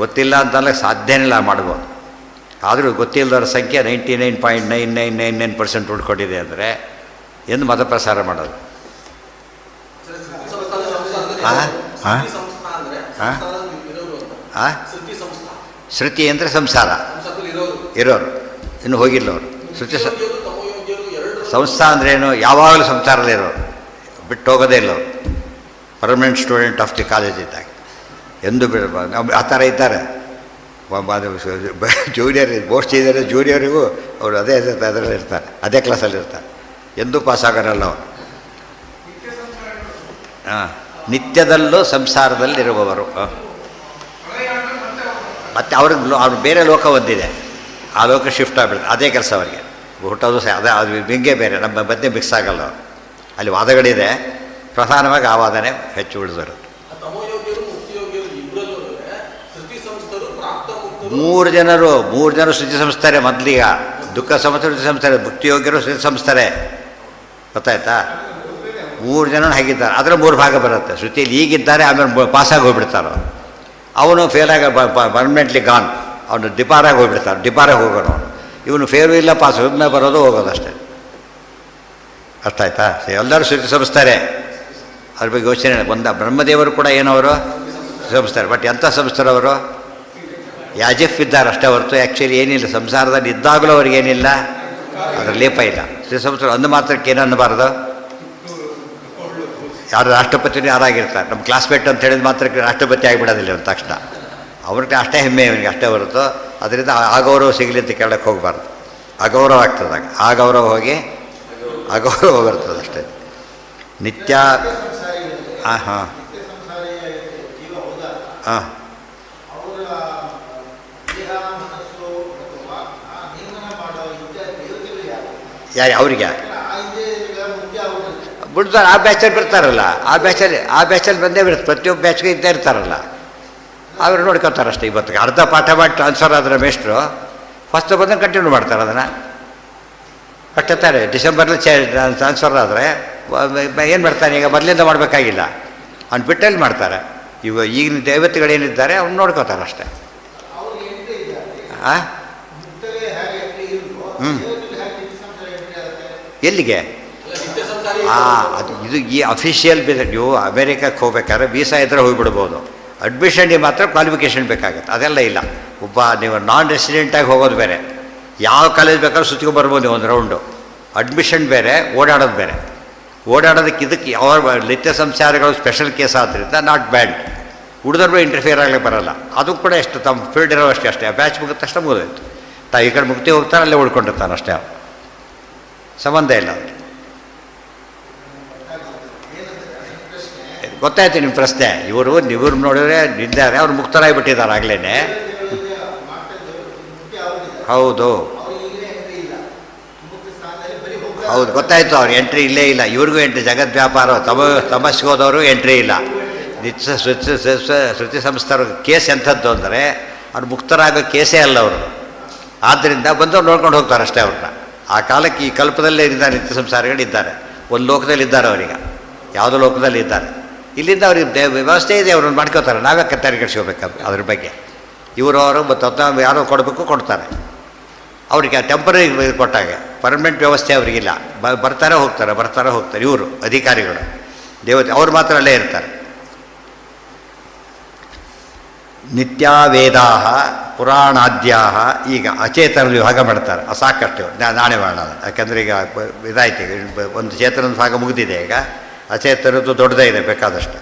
ಗೊತ್ತಿಲ್ಲ ಅಂತಲ್ಲ ಸಾಧ್ಯನಿಲ್ಲ ಮಾಡ್ಬೋದು. ಆದರೂ ಗೊತ್ತಿಲ್ಲದವ್ರ ಸಂಖ್ಯೆ 99.9999% ಉಳ್ಕೊಂಡಿದೆ ಅಂದರೆ ಎಂದು ಮತ ಪ್ರಸಾರ ಮಾಡೋದು. ಶ್ರುತಿ ಅಂದರೆ ಸಂಸಾರ ಇರೋರು, ಇನ್ನು ಹೋಗಿಲ್ಲವರು. ಶ್ರುತಿ ಸಂಸ್ಥಾ ಅಂದ್ರೇನು? ಯಾವಾಗಲೂ ಸಂಸಾರದಲ್ಲಿ ಇರೋರು, ಬಿಟ್ಟು ಹೋಗೋದೇ ಇಲ್ಲವರು. Permanent student of the college ಇದ್ದಾಗ ಎಂದು ಬಿಡಬಾರ್ದು. ಆ ಥರ ಇದ್ದಾರೆ. ಜೂನಿಯರ್ ಮೋಸ್ಟ್ ಇದ್ದಾರೆ, ಜೂನಿಯರಿಗೂ ಅವರು ಅದೇ ಅದರಲ್ಲಿ ಇರ್ತಾರೆ, ಅದೇ ಕ್ಲಾಸಲ್ಲಿ ಇರ್ತಾರೆ. ಎಂದೂ ಪಾಸಾಗೋರಲ್ಲ ಅವರು. ನಿತ್ಯದಲ್ಲೂ ಸಂಸಾರದಲ್ಲಿರುವವರು. ಮತ್ತು ಅವ್ರಿಗೆ ಬೇರೆ ಲೋಕ ಒಂದಿದೆ, ಆ ಲೋಕ ಶಿಫ್ಟ್ ಆಗಿಬಿಡುತ್ತೆ. ಅದೇ ಕೆಲಸ ಅವರಿಗೆ ಹುಟ್ಟೋದು ಅದೇ, ಅದು ಹಿಂಗೆ ಬೇರೆ, ನಮ್ಮ ಮಧ್ಯೆ ಮಿಕ್ಸ್ ಆಗಲ್ಲ ಅವರು. ಅಲ್ಲಿ ವಾದಗಳಿದೆ, ಪ್ರಧಾನವಾಗಿ ಆ ವಾದನೆ ಹೆಚ್ಚು ಉಳಿದಿರೋದು. ಮೂರು ಜನರು ಶ್ರುತಿ ಸಂಸ್ಥಾರೆ. ಮೊದಲೀಗ ದುಃಖ ಸಂಸ್ಥೆ ಶ್ರುತಿ ಸಂಸ್ಥಾರೆ, ಭಕ್ತಿಯೋಗ್ಯರು ಶ್ರುತಿ ಸಂಸ್ಥಾರೆ. ಗೊತ್ತಾಯ್ತಾ? 3 ಜನ ಹಾಗಿದ್ದಾರೆ. ಅದರ 3 ಭಾಗ ಬರುತ್ತೆ. ಶ್ರುತಿಯಲ್ಲಿ ಈಗಿದ್ದಾರೆ, ಆಮೇಲೆ ಪಾಸಾಗಿ ಹೋಗ್ಬಿಡ್ತಾರೋ. ಅವನು ಫೇಲಾಗಿ ಪರ್ಮನೆಂಟ್ಲಿ ಗಾನ್, ಅವನು ಡಿಪಾರಾಗಿ ಹೋಗ್ಬಿಡ್ತಾನೆ, ಡಿಪಾರಾಗಿ ಹೋಗೋನು. ಇವನು ಫೇರು ಇಲ್ಲ, ಪಾಸ್ ಒಮ್ಮೆ ಬರೋದು ಹೋಗೋದು ಅಷ್ಟೇ. ಅಷ್ಟಾಯ್ತಾ? ಎಲ್ಲರೂ ಶ್ರುತಿ ಸಂಸ್ಥಾರೆ. ಅದ್ರ ಬಗ್ಗೆ ಯೋಚನೆ ಬ್ರಹ್ಮದೇವರು ಕೂಡ ಏನವರು ಸಂಸ್ಥಾರೆ. ಬಟ್ ಎಂಥ ಸಂಸ್ಥರವರು? ಯಾಜಫ್ ಇದ್ದಾರೆ ಅಷ್ಟೇ ಹೊರತು ಆ್ಯಕ್ಚುಲಿ ಏನಿಲ್ಲ. ಸಂಸಾರದಲ್ಲಿ ಇದ್ದಾಗಲೂ ಅವ್ರಿಗೇನಿಲ್ಲ, ಅದರ ಲೇಪ ಇಲ್ಲ. ಶ್ರೀ ಸಂಸ್ಥರ ಅಂದು ಮಾತ್ರಕ್ಕೆ ಏನು ಅನ್ನಬಾರ್ದು. ಯಾರು ರಾಷ್ಟ್ರಪತಿನೂ ಯಾರಾಗಿರ್ತಾರೆ, ನಮ್ಮ ಕ್ಲಾಸ್ಮೇಟ್ ಅಂತ ಹೇಳಿದ ಮಾತ್ರಕ್ಕೆ ರಾಷ್ಟ್ರಪತಿ ಆಗಿಬಿಡೋದಿಲ್ಲ ಅಂತ ತಕ್ಷಣ. ಅವ್ರಿಗೆ ಅಷ್ಟೇ ಹೆಮ್ಮೆ, ಇವನಿಗೆ ಅಷ್ಟೇ ಹೊರತು ಅದರಿಂದ ಅಗೌರವ ಸಿಗಲಿ ಅಂತ ಕೇಳಕ್ಕೆ ಹೋಗಬಾರ್ದು. ಅಗೌರವ ಆಗ್ತದಾಗ ಆ ಗೌರವ ಹೋಗಿ ಅಗೌರವ ಬರ್ತದೆ ಅಷ್ಟೇ. ನಿತ್ಯ ಹಾಂ ಹಾಂ ಹಾಂ ಯಾರು ಅವರಿಗೆ ಬಿಡ್ತಾರೆ. ಆ ಬ್ಯಾಚಲ್ಲಿ ಬರ್ತಾರಲ್ಲ, ಆ ಬ್ಯಾಚಲ್ಲಿ ಬಂದೇ ಬರುತ್ತೆ. ಪ್ರತಿಯೊಬ್ಬ ಬ್ಯಾಚ್ಗೆ ಇದ್ದೇ ಇರ್ತಾರಲ್ಲ, ಅವರು ನೋಡ್ಕೊತಾರೆ ಅಷ್ಟೇ. ಇವತ್ತಿಗೆ ಅರ್ಧ ಪಾಠ ಮಾಡಿ ಟ್ರಾನ್ಸ್ಫರ್ ಆದರೆ ಮೇಷ್ಟ್ರು ಫಸ್ಟ್ ಬಂದು ಕಂಟಿನ್ಯೂ ಮಾಡ್ತಾರೆ ಅದನ್ನು. ಅಷ್ಟೇ ತಾನೆ. ಡಿಸೆಂಬರ್ಲಿ ಟ್ರಾನ್ಸ್ಫರ್ ಆದರೆ ಏನು ಮಾಡ್ತಾನೆ, ಈಗ ಮೊದಲಿಂದ ಮಾಡಬೇಕಾಗಿಲ್ಲ, ಅವ್ನು ಬಿಟ್ಟಲ್ಲಿ ಮಾಡ್ತಾರೆ. ಈಗಿನ ದೈವತೆಗಳೇನಿದ್ದಾರೆ ಅವ್ನು ನೋಡ್ಕೋತಾರೆ ಅಷ್ಟೇ. ಹಾಂ ಎಲ್ಲಿಗೆ? ಅದು ಇದು ಈ ಅಫಿಷಿಯಲ್ ನೀವು ಅಮೇರಿಕಕ್ಕೆ ಹೋಗ್ಬೇಕಾದ್ರೆ ವೀಸಾ ಇದ್ದರೆ ಹೋಗಿಬಿಡ್ಬೋದು. ಅಡ್ಮಿಷನ್ಗೆ ಮಾತ್ರ ಕ್ವಾಲಿಫಿಕೇಷನ್ ಬೇಕಾಗುತ್ತೆ, ಅದೆಲ್ಲ ಇಲ್ಲ. ನೀವು ನಾನ್ ರೆಸಿಡೆಂಟಾಗಿ ಹೋಗೋದು ಬೇರೆ, ಯಾವ ಕಾಲೇಜ್ ಬೇಕಾದ್ರೂ ಸುತ್ಕೊಂಡ್ಬರ್ಬೋದು ನೀವು ಒಂದು ರೌಂಡು. ಅಡ್ಮಿಷನ್ ಬೇರೆ, ಓಡಾಡೋದು ಬೇರೆ. ಓಡಾಡೋದಕ್ಕೆ ಇದಕ್ಕೆ ಅವ್ರ ನಿತ್ಯ ಸಂಸಾರಗಳು ಸ್ಪೆಷಲ್ ಕೇಸ್ ಆದ್ದರಿಂದ ನಾಟ್ ಬ್ಯಾಡ್. ಉಳಿದವ್ರು ಇಂಟರ್ಫಿಯರ್ ಆಗಲಿಕ್ಕೆ ಬರೋಲ್ಲ. ಅದು ಕೂಡ ಎಷ್ಟು ತಮ್ಮ ಫೀಲ್ಡ್ ಇರೋ ಅಷ್ಟೇ. ಆ ಬ್ಯಾಚ್ ಮುಗಿದ ತಕ್ಷಣ ಮುಗಿದೋಯ್ತು. ಈ ಕಡೆ ಮುಕ್ತಿ ಹೋಗ್ತಾರೆ, ಅಲ್ಲೇ ಉಳ್ಕೊಂಡಿರ್ತಾನೆ ಅಷ್ಟೇ, ಸಂಬಂಧ ಇಲ್ಲ. ಗೊತ್ತಾಯ್ತು ನಿಮ್ಮ ಪ್ರಶ್ನೆ. ಇವರು ನೋಡಿದ್ರೆ ನಿಂತಾರೆ, ಅವ್ರು ಮುಕ್ತರಾಗಿಬಿಟ್ಟಿದ್ದಾರೆ ಆಗಲೇ. ಹೌದು ಹೌದು ಗೊತ್ತಾಯಿತು. ಅವ್ರು ಎಂಟ್ರಿ ಇಲ್ಲೇ ಇಲ್ಲ. ಇವ್ರಿಗೂ ಎಂಟ್ರಿ, ಜಗದ್ ವ್ಯಾಪಾರ ತಮಸ್ಗೆ ಹೋದವರು ಎಂಟ್ರಿ ಇಲ್ಲ. ನಿತ್ಯ ಶ್ರುತಿ ಸಂಸ್ಥರ ಕೇಸ್ ಎಂಥದ್ದು ಅಂದರೆ ಅವ್ರು ಮುಕ್ತರಾಗೋ ಕೇಸೇ ಅಲ್ಲ ಅವರು. ಆದ್ದರಿಂದ ಬಂದವ್ರು ನೋಡ್ಕೊಂಡು ಹೋಗ್ತಾರೆ ಅಷ್ಟೇ ಅವ್ರನ್ನ. ಆ ಕಾಲಕ್ಕೆ ಈ ಕಲ್ಪದಲ್ಲೇ ಇದ್ದಾರೆ ನಿತ್ಯ ಸಂಸಾರಿಗಳಿದ್ದಾರೆ. ಒಂದು ಲೋಕದಲ್ಲಿ ಇದ್ದಾರೆ, ಅವರೀಗ ಯಾವುದೋ ಲೋಕದಲ್ಲಿ ಇದ್ದಾರೆ. ಇಲ್ಲಿಂದ ಅವ್ರಿಗೆ ವ್ಯವಸ್ಥೆ ಇದೆ, ಅವ್ರನ್ನ ಮಾಡ್ಕೋತಾರೆ. ನಾವೇ ಕತ್ತಾರಿ ಕಟ್ಸ್ಕೋಬೇಕು ಅದ್ರ ಬಗ್ಗೆ. ಅವರು ಮತ್ತು ಯಾರೋ ಕೊಡಬೇಕು, ಕೊಡ್ತಾರೆ. ಅವ್ರಿಗೆ ಟೆಂಪರರಿ ಕೊಟ್ಟಾಗ ಪರ್ಮನೆಂಟ್ ವ್ಯವಸ್ಥೆ ಅವ್ರಿಗಿಲ್ಲ. ಬರ್ತಾರೆ ಹೋಗ್ತಾರೆ. ಇವರು ಅಧಿಕಾರಿಗಳು ದೇವತೆ ಅವ್ರು ಮಾತ್ರ ಅಲ್ಲೇ ಇರ್ತಾರೆ. ನಿತ್ಯ ವೇದಾ ಪುರಾಣಾದ್ಯಾ. ಈಗ ಅಚೇತನ ವಿಭಾಗ ಮಾಡ್ತಾರೆ, ಸಾಕಷ್ಟು ನಾಳೆ ಮಾಡೋಣ. ಯಾಕಂದರೆ ಈಗ ಇದಾಯ್ತು, ಈಗ ಒಂದು ಚೇತನದ ಭಾಗ ಮುಗಿದಿದೆ. ಈಗ ಅಚೇತನದ್ದು ದೊಡ್ಡದೇ ಇದೆ ಬೇಕಾದಷ್ಟು.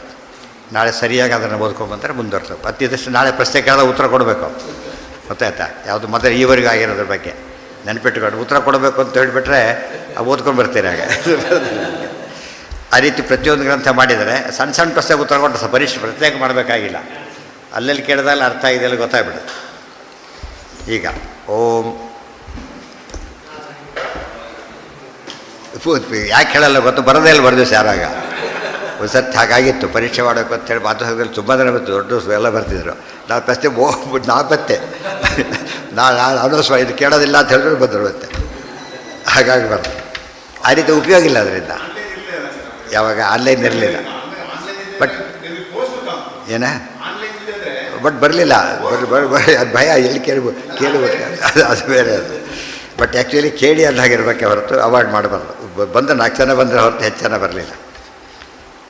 ನಾಳೆ ಸರಿಯಾಗಿ ಅದನ್ನು ಓದ್ಕೊಂಡ್ಬಂದರೆ ಮುಂದುವರ್ತದೆ. ಅತ್ತಿದಷ್ಟು ನಾಳೆ ಪ್ರಶ್ನೆ ಕೇಳಿದ ಉತ್ತರ ಕೊಡಬೇಕು. ಗೊತ್ತಾಯ್ತಾ? ಯಾವುದು ಮೊದಲು ಈವರೆಗೂ ಆಗಿರೋದ್ರ ಬಗ್ಗೆ ನೆನಪಿಟ್ಟುಕೊಂಡು ಉತ್ತರ ಕೊಡಬೇಕು ಅಂತ ಹೇಳಿಬಿಟ್ರೆ ಓದ್ಕೊಂಡು ಬರ್ತೀರಿ. ಹಾಗೆ ಆ ರೀತಿ ಪ್ರತಿಯೊಂದು ಗ್ರಂಥ ಮಾಡಿದರೆ ಸಣ್ಣ ಸಣ್ಣ ಪ್ರಶ್ನೆಗೆ ಉತ್ತರ ಕೊಟ್ಟು ಪರೀಕ್ಷೆ ಪ್ರತ್ಯೇಕ ಮಾಡಬೇಕಾಗಿಲ್ಲ. ಅಲ್ಲೆಲ್ಲಿ ಕೇಳಿದಲ್ಲಿ ಅರ್ಥ ಆಗಿದೆಲ್ಲ ಗೊತ್ತಾಗ್ಬಿಡುತ್ತೆ. ಈಗ ಓಂ ಯಾಕೆ ಹೇಳಲ್ಲ ಗೊತ್ತು, ಬರೋದೇ ಇಲ್ಲ ಬರ್ದಿವ್ಸ ಯಾರಾಗ ಒಂದು ಸರ್ತಿ ಹಾಗಾಗಿತ್ತು, ಪರೀಕ್ಷೆ ಮಾಡೋಕೆ ಅಂತೇಳಿ ಮಾತುಕತೆಯಲ್ಲಿ ತುಂಬ ಜನ ಬರ್ತಿದ್ರು, ದೊಡ್ಡ ಎಲ್ಲ ಬರ್ತಿದ್ರು. ನಾವು ಪ್ರಶ್ನೆ ನಾ ಬತ್ತೆ ನಾನು ಅನೌನ್ಸ್ ಇದು ಕೇಳೋದಿಲ್ಲ ಅಂತ ಹೇಳಿದ್ರು ಬಂದರು ಮತ್ತೆ. ಹಾಗಾಗಿ ಬರ್ತದೆ ಆ ರೀತಿ ಉಪಯೋಗ ಇಲ್ಲ ಅದರಿಂದ. ಯಾವಾಗ ಆನ್ಲೈನ್ ಇರಲಿಲ್ಲ, ಬಟ್ ಏನ ಬಟ್ ಬರಲಿಲ್ಲ. ಅದು ಭಯ ಎಲ್ಲಿ ಕೇಳಿಬಿಟ್ರೆ ಅದು ಬೇರೆ. ಅದು ಬಟ್ ಆ್ಯಕ್ಚುಲಿ ಕೇಳಿ ಅದಾಗಿರ್ಬೇಕೆ ಹೊರತು ಅವಾಯ್ಡ್ ಮಾಡಬಾರ್ದು. ಬಂದು 4 ಜನ ಬಂದರೆ ಹೊರತು ಹೆಚ್ಚು ಜನ ಬರಲಿಲ್ಲ.